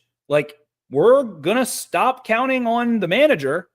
We're gonna stop counting on the manager.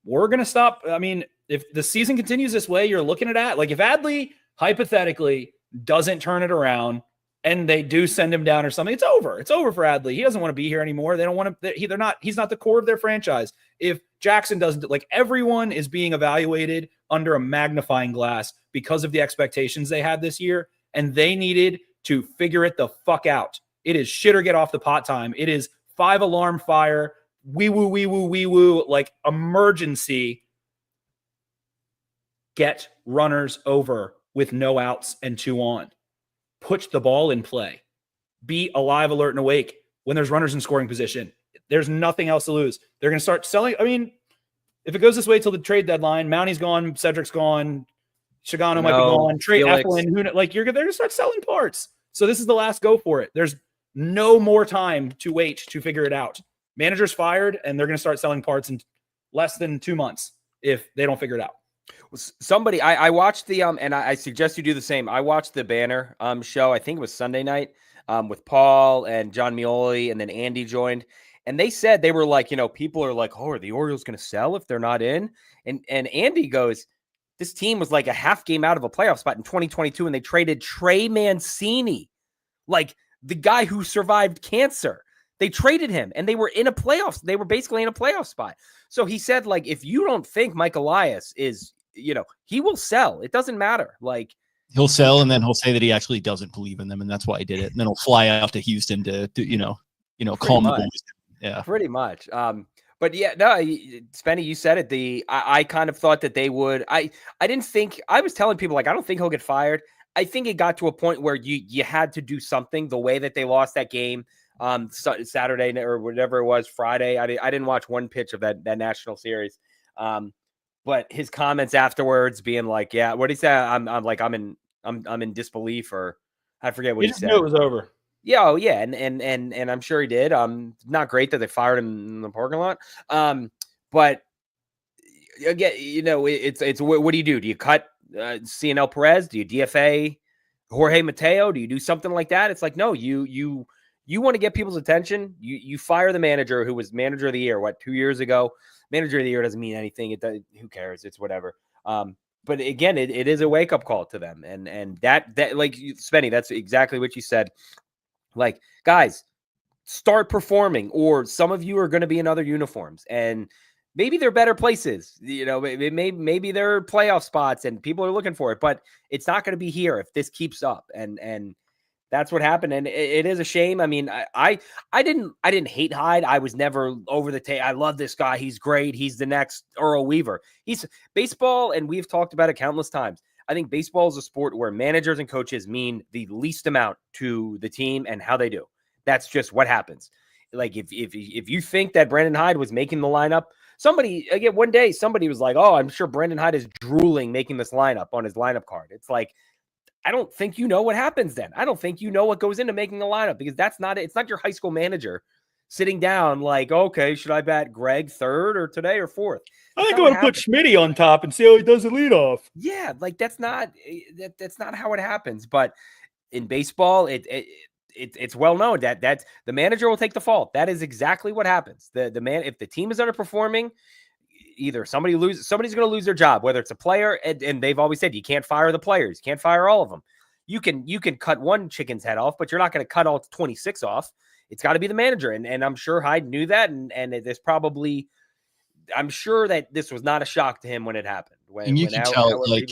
We're gonna stop. I mean, if the season continues this way, you're looking at if Adley hypothetically doesn't turn it around and they do send him down or something, it's over. It's over for Adley. He doesn't want to be here anymore. They don't want him. He's not the core of their franchise. If Jackson doesn't, everyone is being evaluated under a magnifying glass because of the expectations they had this year, and they needed to figure it the fuck out. It is shit or get off the pot time. It is 5-alarm fire. Wee woo, wee woo, wee woo, emergency. Get runners over with no outs and 2 on. Put the ball in play. Be alive, alert, and awake when there's runners in scoring position. There's nothing else to lose. They're going to start selling. I mean, if it goes this way till the trade deadline, Mounty's gone, Cedric's gone, Shigano might be gone, Trey Eflin, they're going to start selling parts. So this is the last go for it. There's no more time to wait to figure it out. Manager's fired, and they're going to start selling parts in less than 2 months if they don't figure it out. Somebody, I watched the and I suggest you do the same. I watched the Banner show. I think it was Sunday night with Paul and John Mioli, and then Andy joined. And they said they were people are oh, are the Orioles going to sell if they're not in? And Andy goes, this team was a half game out of a playoff spot in 2022, and they traded Trey Mancini, the guy who survived cancer. They traded him, and they were in a playoffs. They were basically in a playoff spot. So he said, if you don't think Mike Elias is, he will sell. It doesn't matter. He'll sell, and then he'll say that he actually doesn't believe in them, and that's why he did it. And then he'll fly out to Houston to calm the boys. Yeah, pretty much. But yeah, no, Spenny, you said it. I kind of thought that they would. I didn't think. I was telling people I don't think he'll get fired. I think it got to a point where you had to do something. The way that they lost that game. Saturday or whatever it was, Friday. I didn't watch one pitch of that national series. But his comments afterwards being yeah, what did he say? I'm in disbelief, or I forget what he said. Knew it was over. Yeah, oh yeah, and I'm sure he did. Not great that they fired him in the parking lot. But again, it's what do you do? Do you cut CNL Perez? Do you DFA Jorge Mateo? Do you do something like that? It's no, you want to get people's attention. You fire the manager who was manager of the year, 2 years ago? Manager of the year doesn't mean anything. Who cares? It's whatever. But again, it is a wake up call to them. And that Spenny, that's exactly what you said. Guys, start performing, or some of you are going to be in other uniforms, and maybe they're better places. Maybe they're playoff spots and people are looking for it, but it's not going to be here if this keeps up. And That's what happened, and it is a shame. I mean, I didn't hate Hyde. I was never over the tape. I love this guy. He's great. He's the next Earl Weaver. He's baseball, and we've talked about it countless times. I think baseball is a sport where managers and coaches mean the least amount to the team and how they do. That's just what happens. Like if you think that Brandon Hyde was making the lineup, one day somebody was like, "Oh, I'm sure Brandon Hyde is drooling making this lineup on his lineup card." It's like, I don't think you know what happens then. I don't think you know what goes into making a lineup, because it's not your high school manager sitting down like, okay, should I bat Greg third or today or fourth? I think I'm going to put Schmitty on top and see how he does the leadoff. Yeah, like that's not how it happens. But in baseball, it's well known that the manager will take the fault. That is exactly what happens. If the team is underperforming, either somebody's going to lose their job, whether it's a player, and they've always said you can't fire the players, you can't fire all of them. You can cut one chicken's head off, but you're not going to cut all 26 off. It's got to be the manager, and I'm sure Hyde knew that, and there's probably, I'm sure that this was not a shock to him when it happened. And you can tell, like,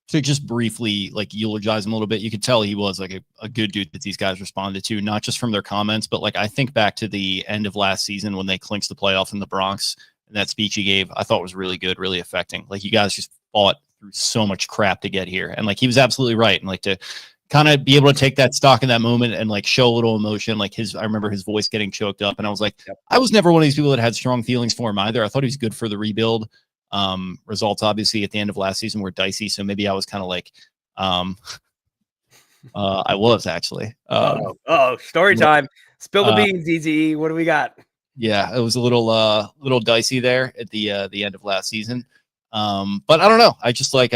to just briefly like eulogize him a little bit, you could tell he was like a good dude that these guys responded to, not just from their comments, but like I think back to the end of last season when they clinched the playoff in the Bronx. And that speech he gave, I thought was really good, really affecting. Like, you guys just fought through so much crap to get here. And like, he was absolutely right. And like, to kind of be able to take that stock in that moment and like show a little emotion, like I remember his voice getting choked up, and I was like, I was never one of these people that had strong feelings for him either. I thought he was good for the rebuild. Results obviously at the end of last season were dicey. So maybe I was kind of like, I was actually, story time. Spill the beans, EZE. What do we got? Yeah, it was a little dicey there at the end of last season. But I don't know. I just like,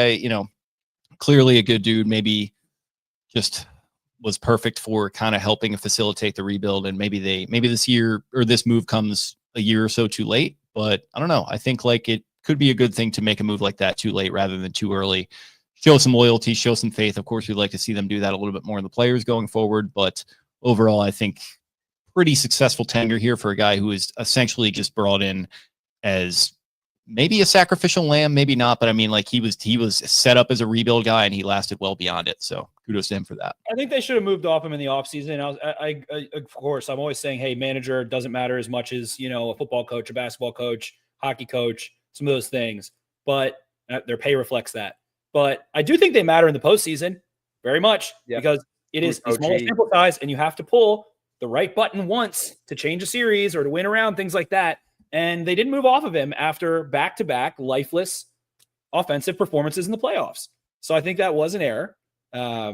clearly a good dude, maybe just was perfect for kind of helping facilitate the rebuild. And maybe this year, or this move comes a year or so too late, but I don't know. I think like it could be a good thing to make a move like that too late rather than too early. Show some loyalty, show some faith. Of course, we'd like to see them do that a little bit more in the players going forward, but overall, I think pretty successful tenure here for a guy who is essentially just brought in as maybe a sacrificial lamb, maybe not, but I mean, like he was set up as a rebuild guy and he lasted well beyond it. So kudos to him for that. I think they should have moved off him in the offseason. I of course, I'm always saying, hey, manager doesn't matter as much as, a football coach, a basketball coach, hockey coach, some of those things, but their pay reflects that. But I do think they matter in the postseason very much, because it is a small sample size and you have to pull the right button once to change a series or to win around, things like that. And they didn't move off of him after back-to-back lifeless offensive performances in the playoffs. So I think that was an error. I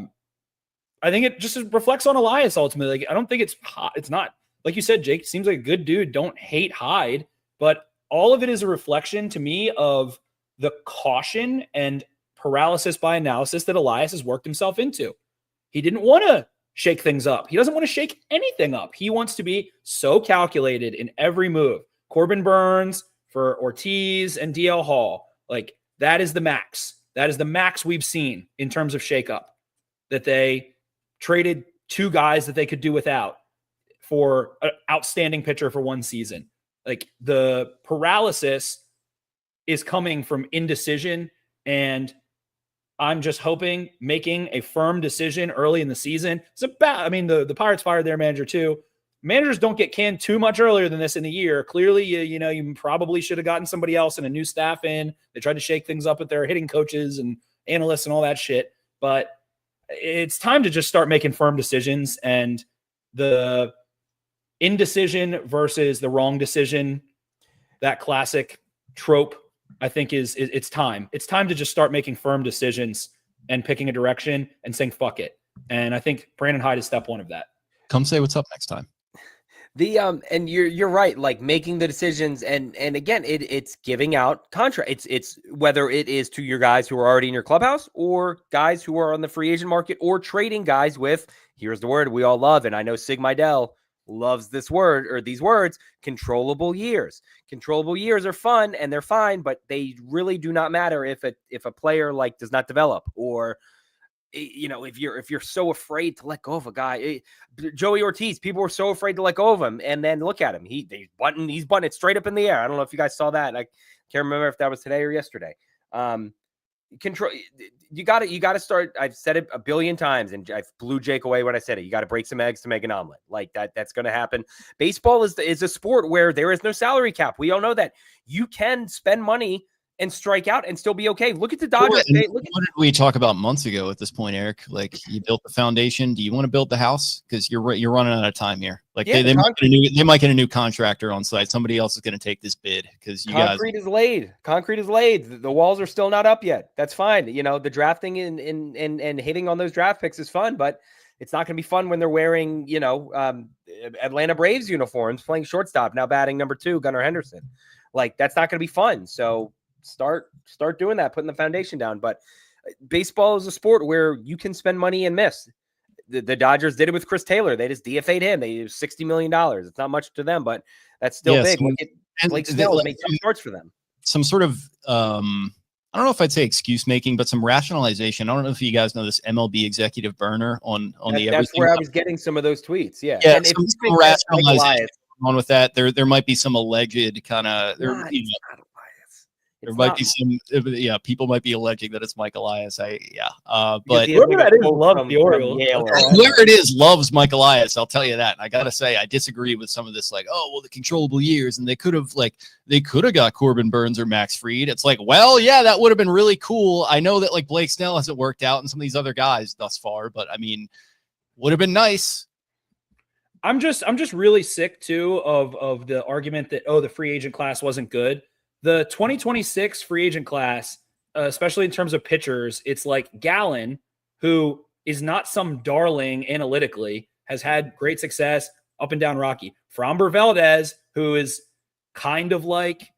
think it just reflects on Elias ultimately. Like, I don't think it's not, like you said, Jake, seems like a good dude. Don't hate Hyde, but all of it is a reflection to me of the caution and paralysis by analysis that Elias has worked himself into. He didn't want to shake things up. He doesn't want to shake anything up. He wants to be so calculated in every move. Corbin Burns for Ortiz and DL Hall. Like, that is the max. That is the max we've seen in terms of shakeup, that they traded two guys that they could do without for an outstanding pitcher for one season. Like, the paralysis is coming from indecision, and I'm just hoping making a firm decision early in the season. The Pirates fired their manager too. Managers don't get canned too much earlier than this in the year. Clearly, you probably should have gotten somebody else and a new staff in. They tried to shake things up with their hitting coaches and analysts and all that shit. But it's time to just start making firm decisions. And the indecision versus the wrong decision, that classic trope, I think it's time. It's time to just start making firm decisions and picking a direction and saying, fuck it. And I think Brandon Hyde is step one of that. Come say what's up next time. And you're right, like making the decisions, and again, it's giving out contract. It's whether it is to your guys who are already in your clubhouse or guys who are on the free agent market, or trading guys with, here's the word we all love, and I know Sig Meidel loves this word, or these words, controllable years. Controllable years are fun and they're fine, but they really do not matter if a player like does not develop, or if you're so afraid to let go of a guy. Joey Ortiz, people were so afraid to let go of him, and then look at him. He's bunting it straight up in the air. I don't know if you guys saw that. I can't remember if that was today or yesterday. control. You got to start. I've said it a billion times, and I blew Jake away when I said it. You got to break some eggs to make an omelet. Like that. That's going to happen. Baseball is a sport where there is no salary cap. We all know that. You can spend money and strike out and still be okay. Look at the Dodgers. What did we talk about months ago at this point, Eric? Like, you built the foundation. Do you want to build the house? Because you're running out of time here. Like, they might get a new contractor on site. Somebody else is going to take this bid because concrete is laid. Concrete is laid. The walls are still not up yet. That's fine. You know, the drafting and hitting on those draft picks is fun, but it's not going to be fun when they're wearing, Atlanta Braves uniforms, playing shortstop, now batting number 2, Gunnar Henderson. Like, that's not going to be fun. So start doing that, putting the foundation down. But baseball is a sport where you can spend money and miss. The Dodgers did it with Chris Taylor. They just DFA'd him. They used $60 million. It's not much to them, but that's still big. Blake Snell made 2 starts for them. Some sort of, I don't know if I'd say excuse making, but some rationalization. I don't know if you guys know this MLB executive burner on That's where I was getting some of those tweets. Yeah. And if some rationalization on with that, there might be some alleged kind of there might be some, people might be alleging that it's Mike Elias. But whoever that is loves the Orioles. Whoever it is loves Mike Elias. I'll tell you that. And I gotta say, I disagree with some of this. Like, oh well, the controllable years, and they could have got Corbin Burns or Max Fried. It's like, well, yeah, that would have been really cool. I know that like Blake Snell hasn't worked out, and some of these other guys thus far, but I mean, would have been nice. I'm just really sick too of the argument that the free agent class wasn't good. The 2026 free agent class, especially in terms of pitchers, it's like Gallen, who is not some darling analytically, has had great success up and down Rocky. Framber Valdez, who is kind of like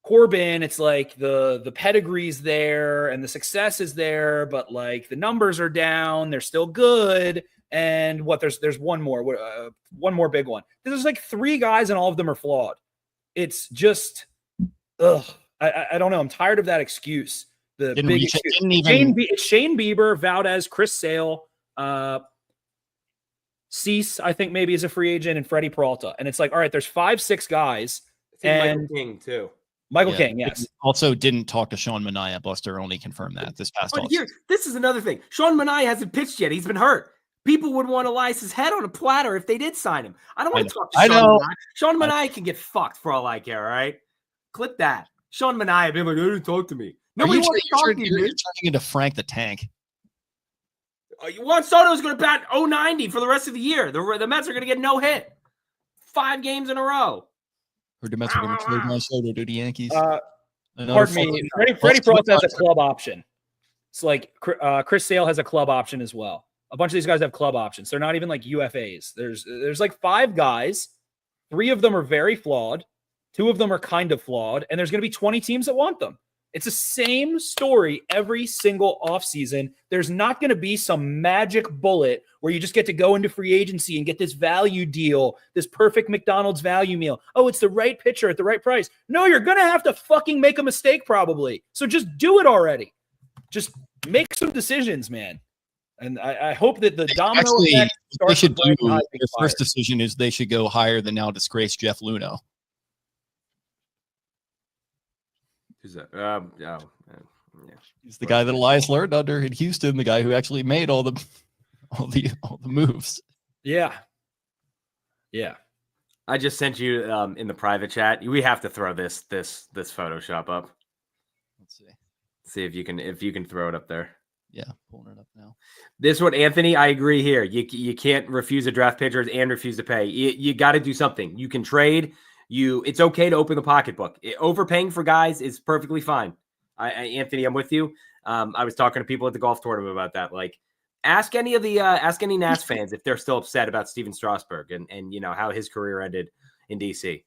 Corbin, it's like the pedigree's there and the success is there, but like the numbers are down, they're still good. And there's one more big one. There's like 3 guys and all of them are flawed. It's just... I don't know. I'm tired of that excuse. The big excuse. Shane Bieber, Valdez, Chris Sale, Cease, I think maybe is a free agent, and Freddie Peralta. And it's like, all right, there's 5-6 guys. And Michael King too. Michael King, yes. Also didn't talk to Sean Manaea. Buster only confirmed that this past offseason. This is another thing. Sean Manaea hasn't pitched yet. He's been hurt. People would want Elias's head on a platter if they did sign him. I don't want to talk to Sean Manaea. Sean Manaea can get fucked for all I care, all right? Clip that. Sean Manaea being like, "They didn't talk to me." Nobody wants to talk to you. You're turning into Frank the Tank. Juan Soto is going to bat 090 for the rest of the year. The Mets are going to get no hit 5 games in a row. Or the Mets are going to trade Juan Soto to the Yankees. Pardon me. Freddie Peralta has a club option. It's like Chris Sale has a club option as well. A bunch of these guys have club options. They're not even like UFAs. There's like 5 guys. 3 of them are very flawed. 2 of them are kind of flawed, and there's going to be 20 teams that want them. It's the same story every single offseason. There's not going to be some magic bullet where you just get to go into free agency and get this value deal, this perfect McDonald's value meal. Oh, it's the right pitcher at the right price. No, you're going to have to fucking make a mistake probably. So just do it already. Just make some decisions, man. And I hope that the domino effect starts. Their first decision is they should go hire the now disgraced Jeff Luhnow. Who's that? He's the guy that Elias learned under in Houston, the guy who actually made all the moves. Yeah. I just sent you in the private chat. We have to throw this Photoshop up. Let's see if you can throw it up there. Yeah, pulling it up now. This one, Anthony, I agree here. You can't refuse a draft pitcher and refuse to pay. You got to do something. You can trade. It's okay to open the pocketbook. Overpaying for guys is perfectly fine. Anthony, I'm with you. I was talking to people at the golf tournament about that. Like, ask any Nats fans if they're still upset about Steven Strasburg and how his career ended in DC.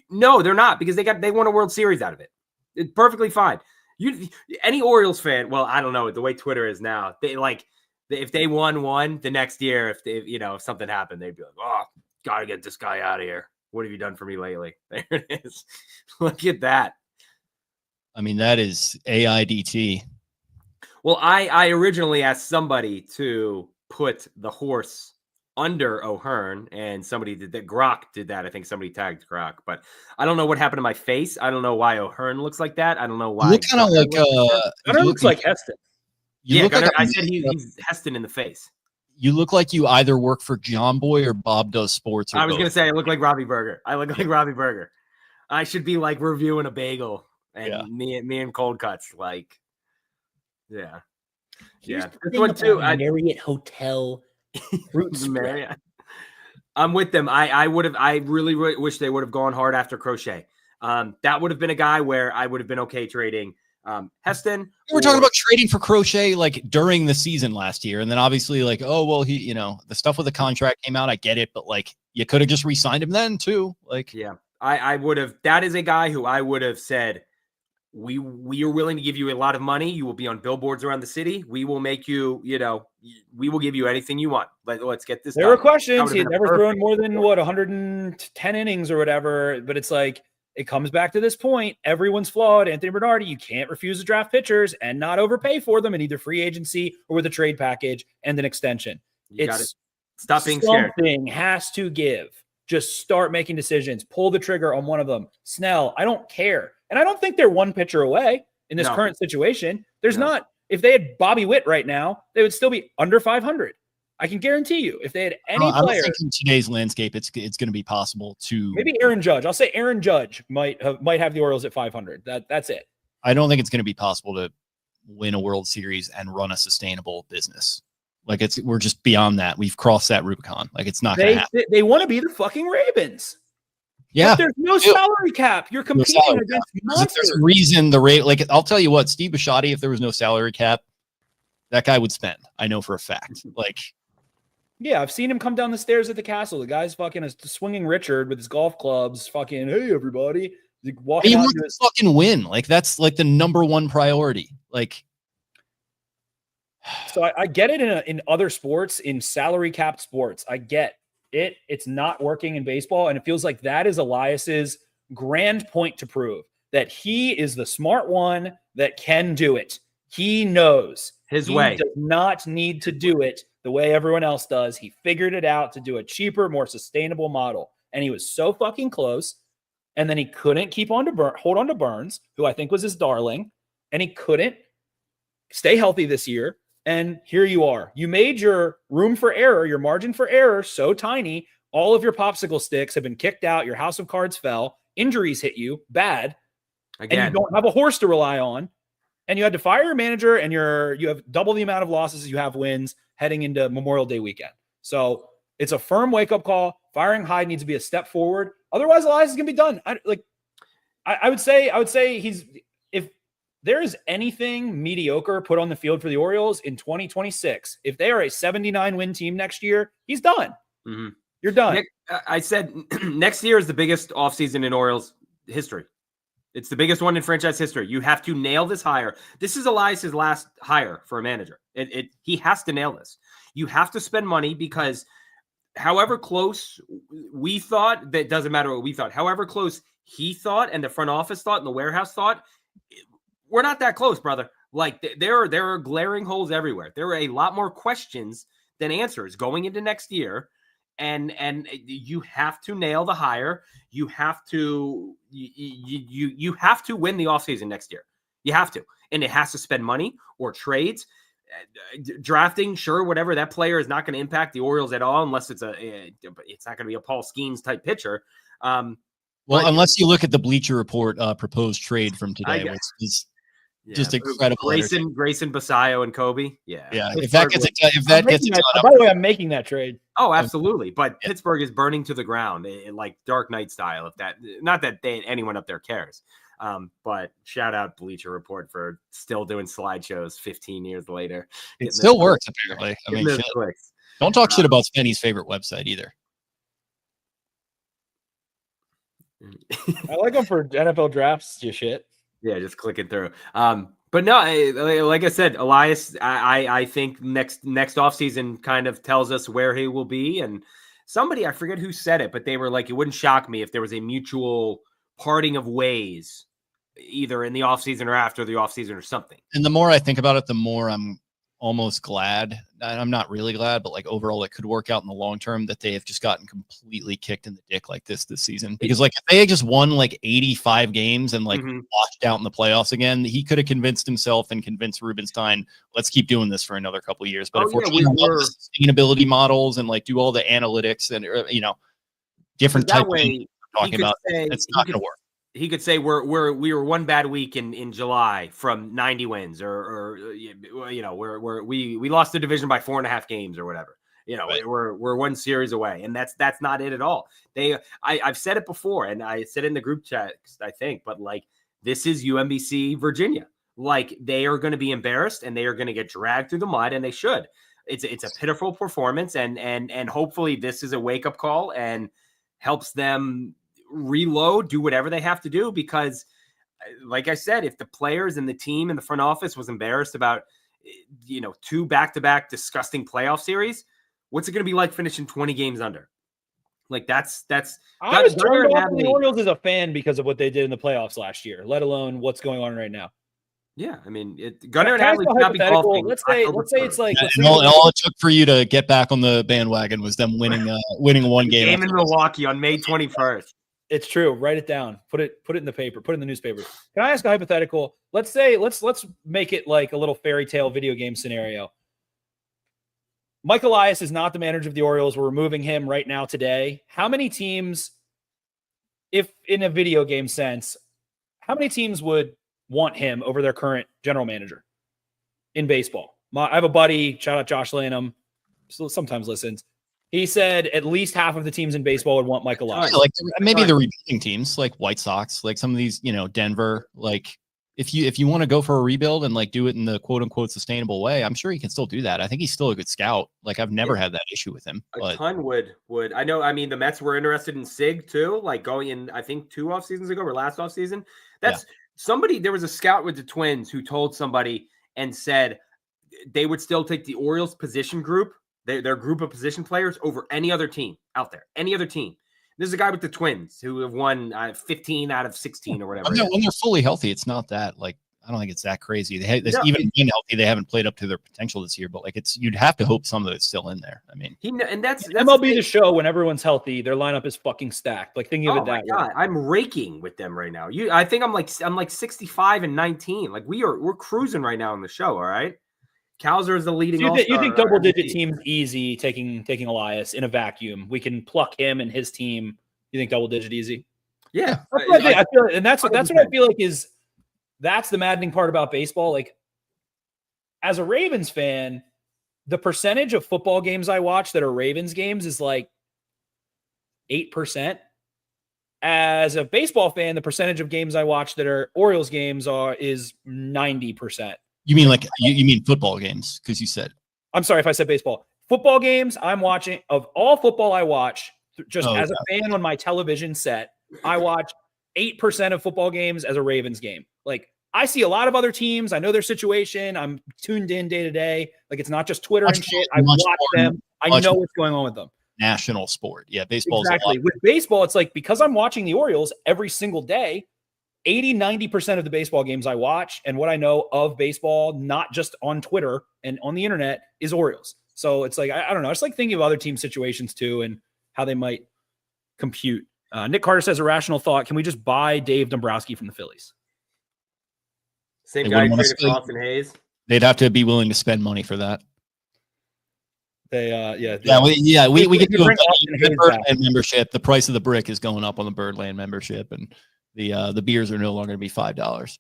No, they're not, because they won a World Series out of it. It's perfectly fine. Any Orioles fan, well, I don't know the way Twitter is now. If they won the next year, if something happened, they'd be like, "Oh, gotta get this guy out of here. What have you done for me lately?" There it is. Look at that. I mean, that is AIDT. Well, I originally asked somebody to put the horse under O'Hearn, and somebody did that. Grok did that. I think somebody tagged Grok, but I don't know what happened to my face. I don't know why O'Hearn looks like that. I don't know why. You look kind of like Gunnar looks like Heston. Yeah, Gunnar, I said he's Heston in the face. You look like you either work for John Boy or Bob Does Sports. I was going to say I look like Robbie Berger. I look like Robbie Berger. I should be like reviewing a bagel and me and cold cuts. Like, yeah. This one too. Marriott Hotel. Marriott. I'm with them. I really wish they would have gone hard after Crochet. That would have been a guy where I would have been okay trading Heston. We're talking about trading for Crochet like during the season last year, and then obviously like, oh well, he, the stuff with the contract came out. I get it, but like you could have just re-signed him then too. Like, yeah, I would have. That is a guy who I would have said, we are willing to give you a lot of money. You will be on billboards around the city. We will make you, we will give you anything you want. Let's get this. There were questions. He had never thrown more than 110 innings or whatever. But it's like, it comes back to this point. Everyone's flawed. Anthony Bernardi, you can't refuse to draft pitchers and not overpay for them in either free agency or with a trade package and an extension. Stop being scared. Something has to give. Just start making decisions. Pull the trigger on one of them. Snell, I don't care. And I don't think they're one pitcher away in this current situation. There's not. If they had Bobby Witt right now, they would still be under 500. I can guarantee you. If they had any player, I don't think in today's landscape, it's going to be possible to. Maybe Aaron Judge. I'll say Aaron Judge might have the Orioles at 500. That's it. I don't think it's going to be possible to win a World Series and run a sustainable business. Like we're just beyond that. We've crossed that Rubicon. Like it's not going to happen. They want to be the fucking Ravens. Yeah, but there's no salary cap. You're competing against monsters. There's a reason the rate. Like I'll tell you what, Steve Bisciotti, if there was no salary cap, that guy would spend. I know for a fact. Like, yeah, I've seen him come down the stairs at the castle. The guy's fucking a swinging Richard with his golf clubs. Fucking, hey everybody, like walking. He wants to fucking win. Like that's like the number one priority. Like. So I get it in other sports, in salary capped sports. I get it. It's not working in baseball. And it feels like that is Elias's grand point to prove that he is the smart one that can do it. He knows his way. He does not need to do it the way everyone else does. He figured it out to do a cheaper, more sustainable model. And he was so fucking close. And then he couldn't hold on to Burns, who I think was his darling. And he couldn't stay healthy this year. And here you are. You made your room for error, your margin for error so tiny. All of your popsicle sticks have been kicked out. Your house of cards fell. Injuries hit you bad. Again. And you don't have a horse to rely on. And you had to fire your manager, and you have double the amount of losses as you have wins heading into Memorial Day weekend. So it's a firm wake-up call. Firing Hyde needs to be a step forward. Otherwise, Elias is going to be done. I would say he's – if there is anything mediocre put on the field for the Orioles in 2026, if they are a 79-win team next year, he's done. Mm-hmm. You're done. Nick, I said next year is the biggest offseason in Orioles history. It's the biggest one in franchise history. You have to nail this hire. This is Elias's last hire for a manager. He has to nail this. You have to spend money because however close we thought, that doesn't matter what we thought, however close he thought and the front office thought and the warehouse thought, we're not that close, brother. Like there are glaring holes everywhere. There are a lot more questions than answers going into next year. And you have to nail the hire. You have to you have to win the offseason next year. You have to. And it has to spend money or trades. Drafting, sure, whatever. That player is not going to impact the Orioles at all unless it's not going to be a Paul Skeens type pitcher. Unless you look at the Bleacher Report proposed trade from today, which is just incredible. Grayson Basayo and Kobe. Yeah. If that gets it done, by the way, I'm making that trade. Oh, absolutely. But Pittsburgh is burning to the ground in like Dark Knight style. If that, not that anyone up there cares. But shout out Bleacher Report for still doing slideshows 15 years later. It still works apparently. I mean, don't talk shit about Spenny's favorite website either. I like them for NFL drafts. Your shit. Yeah, just clicking through. But no, like I said, Elias, I think next offseason kind of tells us where he will be. And somebody, I forget who said it, but they were like, it wouldn't shock me if there was a mutual parting of ways, either in the offseason or after the offseason or something. And the more I think about it, the more I'm almost glad. I'm not really glad, but like overall it could work out in the long term that they have just gotten completely kicked in the dick like this season. Because like if they had just won like 85 games and like washed out in the playoffs again, he could have convinced himself and convinced Rubenstein, let's keep doing this for another couple of years. But if we're trying to love the sustainability models and like do all the analytics and different type of things we're talking about, it's not going to work. He could say we were one bad week in July from 90 wins, or we lost the division by 4.5 games or whatever. Right. We're one series away, and that's not it at all. I've said it before, and I said it in the group chat, I think, but like this is UMBC Virginia. Like they are going to be embarrassed, and they are going to get dragged through the mud, and they should. It's a pitiful performance, and hopefully this is a wake up call and helps them reload, do whatever they have to do, because like I said, if the players and the team and the front office was embarrassed about 2 back-to-back disgusting playoff series, what's it going to be like finishing 20 games under? Like that's I was turned off the Orioles as a fan because of what they did in the playoffs last year, let alone what's going on right now. Yeah, I mean, Gunnar and Adley should not be golfing. Let's say it's like all it took for you to get back on the bandwagon was them winning one game in Milwaukee on May 21st. It's true. Write it down. Put it in the paper. Put it in the newspaper. Can I ask a hypothetical? Let's make it like a little fairy tale video game scenario. Mike Elias is not the manager of the Orioles. We're removing him right now today. How many teams, if in a video game sense, how many teams would want him over their current general manager in baseball? I have a buddy, shout out Josh Lanham, sometimes listens. He said at least half of the teams in baseball would want Mike Elias. Like maybe the rebuilding teams, like White Sox, like some of these, Denver. Like if you want to go for a rebuild and like do it in the quote unquote sustainable way, I'm sure he can still do that. I think he's still a good scout. Like I've never had that issue with him. A ton would. I know. I mean, the Mets were interested in Sig too. Like going in, I think 2 off seasons ago or last off season. That's somebody. There was a scout with the Twins who told somebody and said they would still take the Orioles position group. Their group of position players over any other team out there, any other team. There's a guy with the Twins who have won 15 out of 16 or whatever. When they're fully healthy, it's not that like, I don't think it's that crazy. Even being healthy, they haven't played up to their potential this year, but like you'd have to hope some of it's still in there. I mean, that's MLB the show. When everyone's healthy, their lineup is fucking stacked. Like thinking of it that way. I'm raking with them right now. I think I'm like 65-19. Like we're cruising right now on the show. All right. Cowser is the leading. So you think double-digit teams easy taking Elias in a vacuum? We can pluck him and his team. You think double-digit easy? Yeah, that's what I feel, and that's what I feel like that's the maddening part about baseball. Like, as a Ravens fan, the percentage of football games I watch that are Ravens games is like 8%. As a baseball fan, the percentage of games I watch that are Orioles games is 90%. You mean like you mean football games? Because you said. I'm sorry if I said baseball. Football games I'm watching, of all football I watch, just as a fan on my television set, I watch 8% of football games as a Ravens game. Like I see a lot of other teams. I know their situation. I'm tuned in day to day. Like it's not just Twitter and shit. I watch them. I know what's going on with them. National sport. Yeah, baseball. Exactly. With baseball, it's like because I'm watching the Orioles every single day, 80-90% of the baseball games I watch and what I know of baseball, not just on Twitter and on the internet, is Orioles. So it's like, I don't know. It's like thinking of other team situations too and how they might compute. Nick Carter says a rational thought. Can we just buy Dave Dombrowski from the Phillies? Same guy traded for Austin Hayes. They'd have to be willing to spend money for that. We could do a Birdland membership. The price of the brick is going up on the Birdland membership, and the beers are no longer going to be $5.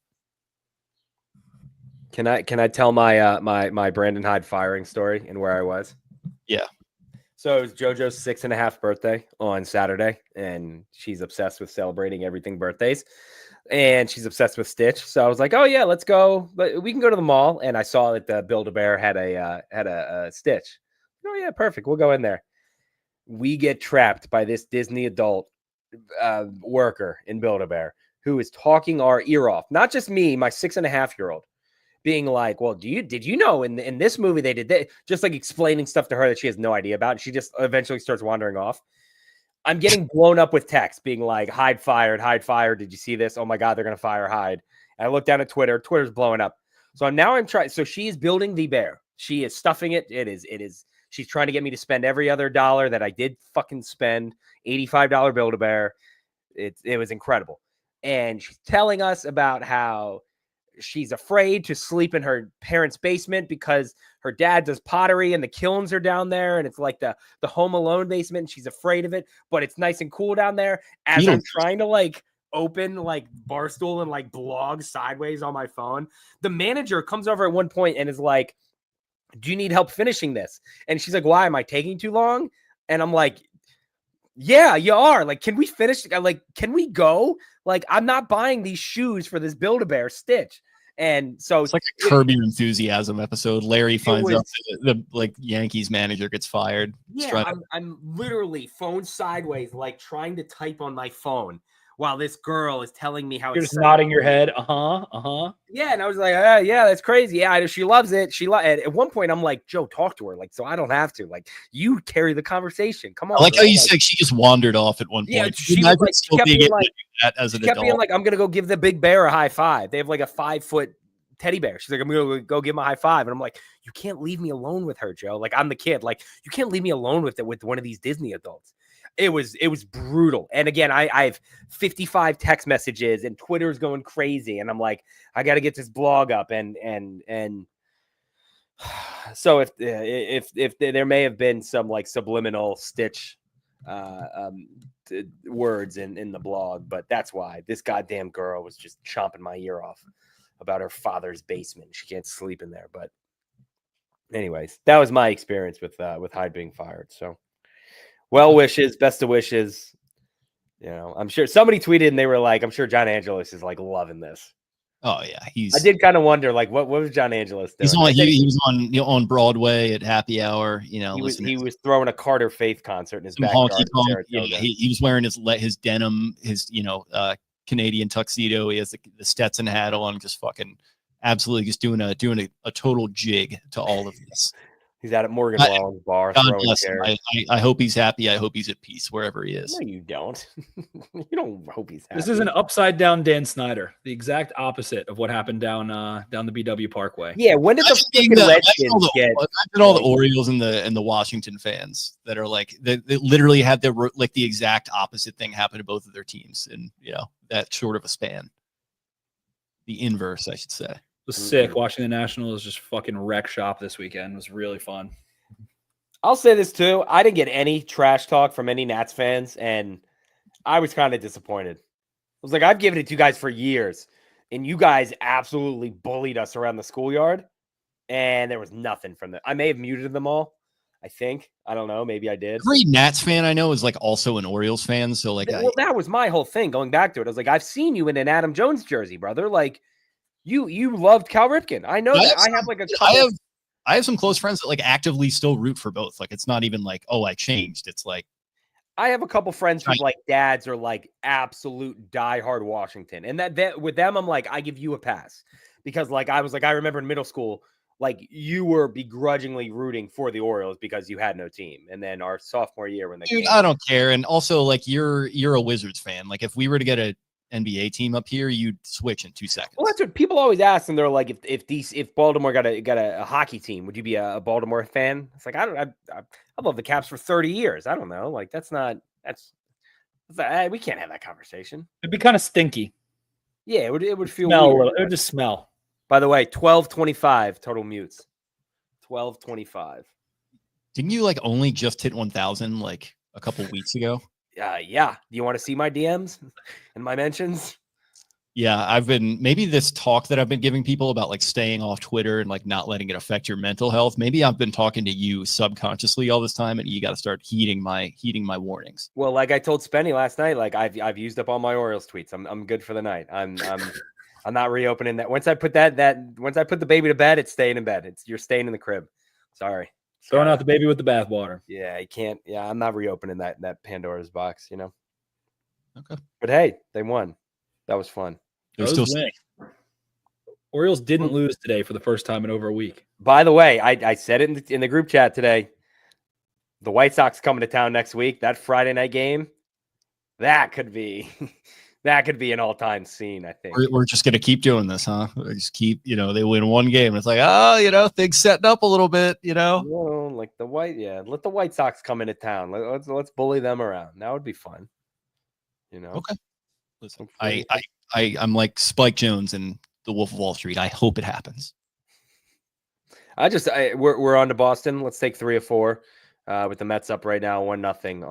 Can I tell my my Brandon Hyde firing story and where I was? Yeah. So it was JoJo's 6.5 birthday on Saturday, and she's obsessed with celebrating everything birthdays, and she's obsessed with Stitch. So I was like, oh yeah, let's go. But we can go to the mall, and I saw that the Build-A-Bear had a Stitch. Oh yeah, perfect. We'll go in there. We get trapped by this Disney adult worker in Build-A-Bear who is talking our ear off. Not just me, my 6.5-year-old, being like, well, did you know in this movie they did that? Just like explaining stuff to her that she has no idea about. And she just eventually starts wandering off. I'm getting blown up with text being like, Hyde fired. Did you see this? Oh my God, they're going to fire Hyde. And I look down at Twitter. Twitter's blowing up. So I'm trying. So she's building the bear. She is stuffing it. It is. She's trying to get me to spend every other dollar that I did fucking spend. $85 Build-A-Bear. It was incredible. And she's telling us about how she's afraid to sleep in her parents' basement because her dad does pottery and the kilns are down there. And it's like the Home Alone basement. And she's afraid of it, but it's nice and cool down there. As I'm trying to like open like Barstool and like blog sideways on my phone, the manager comes over at one point and is like, do you need help finishing this? And she's like, why am I taking too long? And I'm like, yeah, you are. Like, can we finish? Like, can we go? Like, I'm not buying these shoes for this Build-A-Bear Stitch. And so it's like a Curb Your Enthusiasm episode. Larry finds out the like Yankees manager gets fired. Yeah, I'm literally phone sideways, like trying to type on my phone while this girl is telling me how you're just nodding your head. Yeah, and I was like, yeah, that's crazy. Yeah, she loves it. At one point, I'm like, Joe, talk to her, like, so I don't have to. Like, you carry the conversation. Come on. I like how you said she just wandered off at one point. Yeah, she was like, she kept being like, I'm gonna go give the big bear a high five. They have like a 5-foot teddy bear. She's like, I'm gonna go give him a high five, and I'm like, you can't leave me alone with her, Joe. Like, I'm the kid. Like, you can't leave me alone with one of these Disney adults. It was brutal. And again, I have 55 text messages and Twitter's going crazy. And I'm like, I got to get this blog up. And so if there may have been some like subliminal Stitch words in the blog, but that's why this goddamn girl was just chomping my ear off about her father's basement. She can't sleep in there. But anyways, that was my experience with Hyde being fired. So. Well wishes, best of wishes. You know, I'm sure somebody tweeted and they were like, I'm sure John Angelos is like loving this. Oh yeah, I did kind of wonder, like, what was John Angelos doing? He was on on Broadway at happy hour. You know, he was throwing a Carter Faith concert in his backyard. Yeah, he was wearing his denim, his Canadian tuxedo. He has the Stetson hat on, just fucking absolutely just doing a total jig to all of this. He's out at Morgan Wallen's bar. God bless him. I hope he's happy. I hope he's at peace wherever he is. No, you don't. You don't hope he's happy. This is an upside down Dan Snyder, the exact opposite of what happened down the BW Parkway. Yeah, when did the freaking Redskins get? Imagine all the Orioles and the Washington fans that are like they literally had the exact opposite thing happen to both of their teams in that short of a span. The inverse, I should say. Was sick. Watching the Nationals just fucking wreck shop this weekend. It was really fun. I'll say this too. I didn't get any trash talk from any Nats fans, and I was kind of disappointed. I was like, I've given it to you guys for years, and you guys absolutely bullied us around the schoolyard, and there was nothing from them. I may have muted them all. I think. I don't know. Maybe I did. Every Nats fan I know is like also an Orioles fan. So like, that was my whole thing going back to it. I was like, I've seen you in an Adam Jones jersey, brother. Like, You loved Cal Ripken. I know that. I have like a couple. I have some close friends that like actively still root for both. Like it's not even like, oh, I changed. It's like I have a couple friends whose like dads are like absolute diehard Washington. And that with them, I'm like, I give you a pass. Because like I remember in middle school, like you were begrudgingly rooting for the Orioles because you had no team. And then our sophomore year when they came, I don't care. And also like you're a Wizards fan. Like if we were to get a NBA team up here, you'd switch in 2 seconds. Well, that's what people always ask, and they're like, if Baltimore got a hockey team, would you be a Baltimore fan? It's like I've loved the Caps for 30 years. I don't know, like we can't have that conversation. It'd be kind of stinky. Yeah, it would feel weird. It would just smell. By the way, 1225 total mutes. 1225. Didn't you like only just hit 1,000 like a couple weeks ago? Yeah. Do you want to see my DMs and my mentions? Yeah, maybe this talk that I've been giving people about like staying off Twitter and like not letting it affect your mental health. Maybe I've been talking to you subconsciously all this time, and you got to start heeding my warnings. Well, like I told Spenny last night, like I've used up all my Orioles tweets. I'm good for the night. I'm not reopening that. Once I put once I put the baby to bed, it's staying in bed. You're staying in the crib. Sorry. Throwing out the baby with the bathwater. Yeah, you can't. Yeah, I'm not reopening that Pandora's box, Okay. But hey, they won. That was fun. They're still Orioles didn't lose today for the first time in over a week. By the way, I said it in the group chat today. The White Sox coming to town next week. That Friday night game, that could be That could be an all-time scene, I think. We're just going to keep doing this, huh? We just keep, they win one game. And it's like, things setting up a little bit, Like let the White Sox come into town. Let's bully them around. That would be fun. Okay. Listen, I'm like Spike Jones and the Wolf of Wall Street. I hope it happens. We're on to Boston. Let's take 3 or 4 with the Mets up right now, 1-0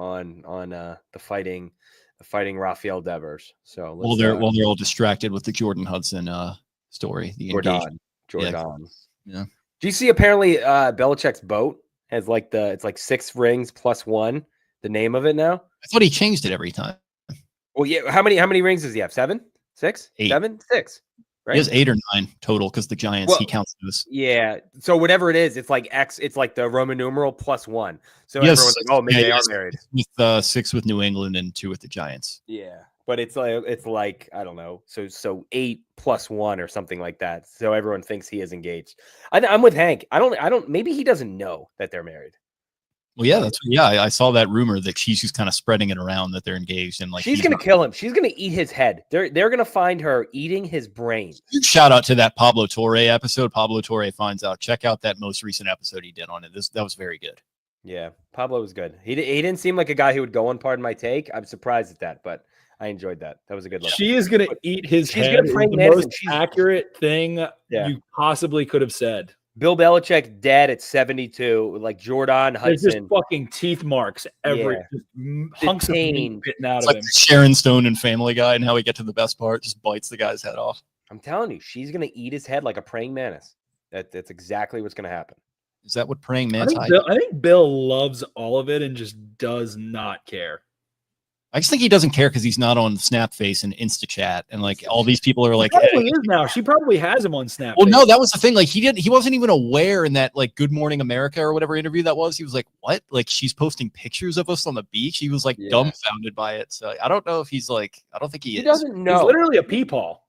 on the fighting Rafael Devers. So they're all distracted with the Jordan Hudson story. The Jordan. Yeah. Do you see? Apparently, Belichick's boat has it's like 6 rings plus 1. The name of it now. I thought he changed it every time. Well, yeah. How many rings does he have? 7, 6, 8. 7, 6. Right? He has 8 or 9 total because the Giants he counts those. Yeah. So whatever it is, it's like X. It's like the Roman numeral plus 1. So everyone's like, oh, maybe they are married. With 6 with New England and 2 with the Giants. Yeah, but it's like I don't know. So 8 plus 1 or something like that. So everyone thinks he is engaged. I'm with Hank. I don't. Maybe he doesn't know that they're married. Well, yeah, I saw that rumor that she's just kind of spreading it around that they're engaged and like she's gonna kill him. She's gonna eat his head. They're gonna find her eating his brain. Shout out to that Pablo Torre episode. Pablo Torre finds out. Check out that most recent episode he did on it. That was very good. Yeah, Pablo was good. He didn't seem like a guy who would go on. Pardon my take. I'm surprised at that, but I enjoyed that. That was a good look. She is gonna eat his head. She's gonna the most accurate thing you possibly could have said. Bill Belichick dead at 72, like Jordan Hudson. There's just fucking teeth marks hunks of meat bitten out of him. Sharon Stone and Family Guy, and how we get to the best part, just bites the guy's head off. I'm telling you, she's gonna eat his head like a praying mantis. That's exactly what's gonna happen. Is that what praying mantis? I think Bill loves all of it and just does not care. I just think he doesn't care because he's not on Snapface and InstaChat, and like all these people are like, he probably is now. She probably has him on Snapface. Well, no, that was the thing. Like he wasn't even aware in that like Good Morning America or whatever interview that was. He was like, "What? Like she's posting pictures of us on the beach?" He was like dumbfounded by it. So I don't know if he's like, I don't think he is. He doesn't know. He's literally a peepaw.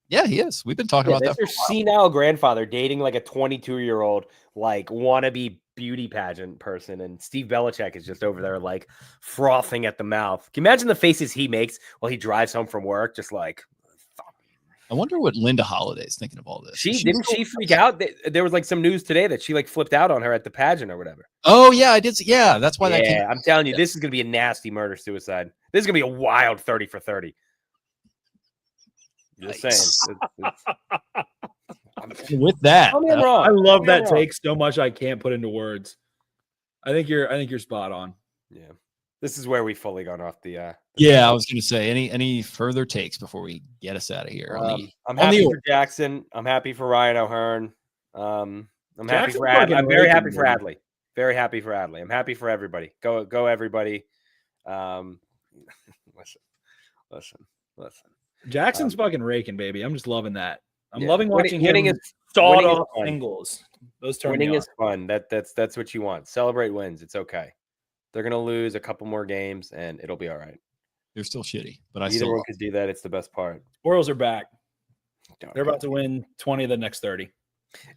Yeah, he is. We've been talking about that. That's your senile grandfather dating like a 22-year-old like wannabe beauty pageant person, and Steve Belichick is just over there like frothing at the mouth. Can you imagine the faces he makes while he drives home from work? Just like, I wonder what Linda Holiday's thinking of all this. She freak out? There was like some news today that she like flipped out on her at the pageant or whatever. Oh yeah, I did. Yeah, that's why that came. I'm telling you, this is gonna be a nasty murder suicide. This is gonna be a wild 30 for 30. Just saying. With that, wrong. I love that take so much I can't put into words. I think you're spot on. Yeah, this is where we fully gone off the. Yeah, I was going to say any further takes before we get us out of here. I'm happy for Jackson. I'm happy for Ryan O'Hearn. I'm happy for Adley. I'm very happy for Adley. Very happy for Adley. I'm happy for everybody. Go everybody. Listen. Jackson's fucking raking, baby. I'm just loving that. I'm loving watching winning him sawed off singles. Those turn winning is fun. That's what you want. Celebrate wins. It's okay. They're gonna lose a couple more games, and it'll be all right. They're still shitty, but either one could do that. It's the best part. Orioles are back. They're about to win 20 of the next 30.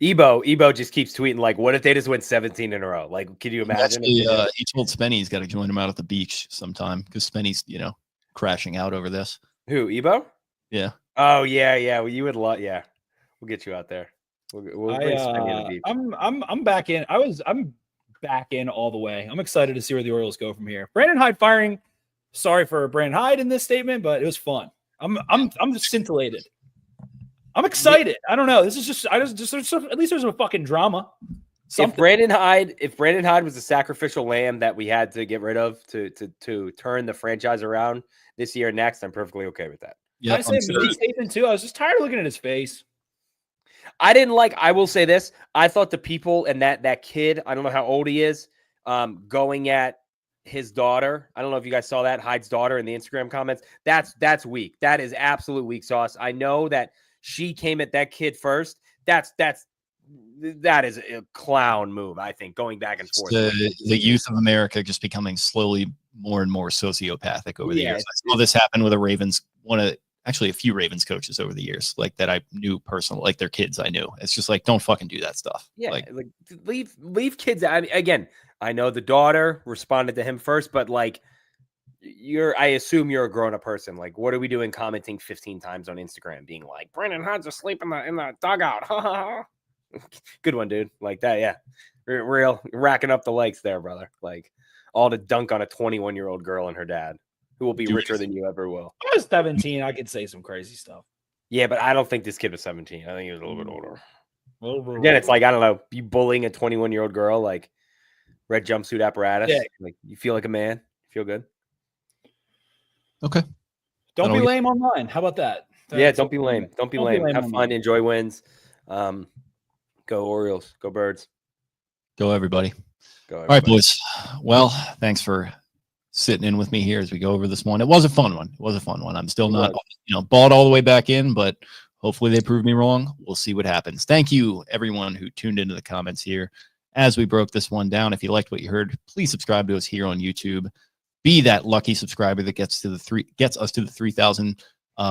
Ebo just keeps tweeting like, "What if they just win 17 in a row?" Like, can you imagine? Actually, he told Spenny he's got to join him out at the beach sometime because Spenny's crashing out over this. Who, Ebo? Yeah. Oh yeah. Well, you would love. Yeah, we'll get you out there. We'll bring Spenny to the beach. I'm back in. I'm back in all the way. I'm excited to see where the Orioles go from here. Brandon Hyde firing. Sorry for Brandon Hyde in this statement, but it was fun. I'm just scintillated. I'm excited. I don't know. This is just at least there's a fucking drama. Something. If Brandon Hyde was a sacrificial lamb that we had to get rid of to turn the franchise around this year and next, I'm perfectly okay with that. Yeah, I say statement too. I was just tired of looking at his face. I will say this. I thought the people and that kid, I don't know how old he is, going at his daughter. I don't know if you guys saw that, Hyde's daughter in the Instagram comments. That's weak. That is absolute weak sauce. I know that she came at that kid first. That is a clown move, I think, going back and forth. The youth of America just becoming slowly more and more sociopathic over the years. I saw this happen with a few Ravens coaches over the years, like that I knew personally, like their kids I knew. It's just like, don't fucking do that stuff. Yeah, like leave kids. I mean, again, I know the daughter responded to him first, but like I assume you're a grown-up person. Like, what are we doing commenting 15 times on Instagram, being like, Brandon Hyde's asleep in the dugout. Good one, dude. Like that, yeah. Real racking up the likes there, brother. Like, all to dunk on a 21-year-old girl and her dad, who will be richer than you ever will. I was 17. I could say some crazy stuff. Yeah, but I don't think this kid was 17. I think he was a little bit older. Again, it's like, I don't know, you bullying a 21-year-old girl, like red jumpsuit apparatus. Yeah. Like, you feel like a man. You feel good. Okay. Don't be lame online. How about that? Don't be lame. Don't be lame. Have fun. Enjoy wins. Go Orioles. Go Birds. Go everybody. All right, boys. Well, thanks for sitting in with me here as we go over this one. It was a fun one. I'm still not, bought all the way back in, but hopefully they prove me wrong. We'll see what happens. Thank you, everyone who tuned into the comments here as we broke this one down. If you liked what you heard, please subscribe to us here on YouTube. Be that lucky subscriber that gets us to the 3,000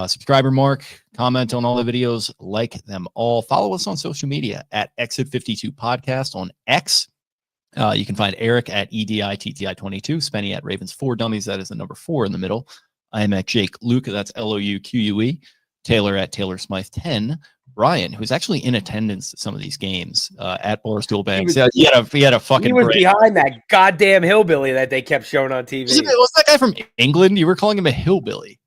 subscriber mark. Comment on all the videos, like them all. Follow us on social media at Exit52 Podcast on X. You can find Eric at EDITTI22, Spenny at Ravens4 Dummies. That is the number 4 in the middle. I am at Jake Louque. That's LOUQUE. Taylor at Taylor Smythe 10. Brian, who's actually in attendance at some of these games at Barstool Banks. He had a fucking. He was behind that goddamn hillbilly that they kept showing on TV. Was that guy from England? You were calling him a hillbilly.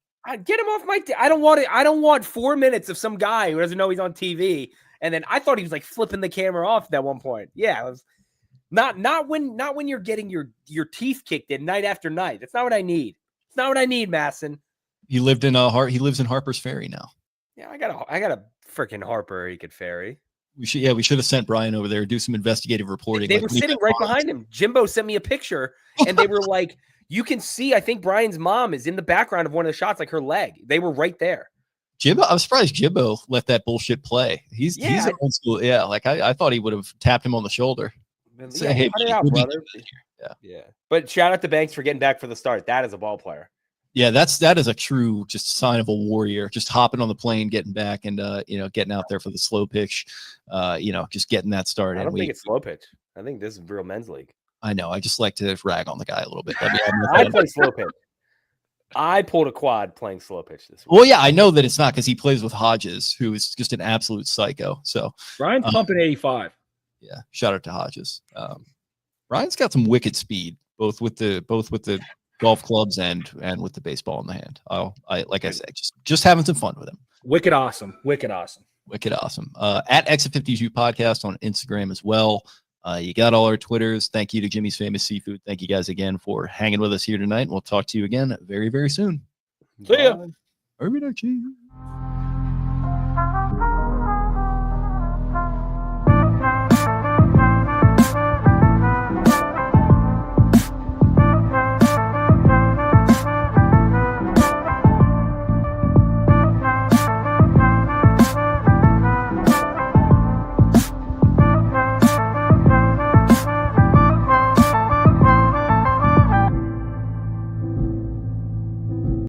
Get him off my. I don't want it. I don't want 4 minutes of some guy who doesn't know he's on TV. And then I thought he was like flipping the camera off at one point. Yeah, it was not when you're getting your teeth kicked in night after night. That's not what I need. It's not what I need, Masson. He lives in Harper's Ferry now. Yeah, I got a freaking Harper he could ferry. We should have sent Brian over there, do some investigative reporting. They were sitting right behind him. Jimbo sent me a picture, and they were like, you can see, I think Brian's mom is in the background of one of the shots, like her leg. They were right there. Jimbo, I'm surprised Jimbo let that bullshit play. He's old school. Yeah, like I thought he would have tapped him on the shoulder. Say, hey, cut it out, brother. Yeah. But shout out to Banks for getting back for the start. That is a ball player. Yeah, that is a true just sign of a warrior. Just hopping on the plane, getting back, and getting out there for the slow pitch. Just getting that started. I don't think it's slow pitch. I think this is real men's league. I know. I just like to rag on the guy a little bit. I play slow pitch. I pulled a quad playing slow pitch this week. Well, yeah, I know that it's not because he plays with Hodges, who is just an absolute psycho. So Brian's pumping 85. Yeah, shout out to Hodges. Brian's got some wicked speed, both with the golf clubs and with the baseball in the hand. Like I said, just having some fun with him. Wicked awesome. At Exit52 Podcast on Instagram as well. You got all our Twitters. Thank you to Jimmy's Famous Seafood. Thank you guys again for hanging with us here tonight. We'll talk to you again very, very soon. See ya. Arrivederci.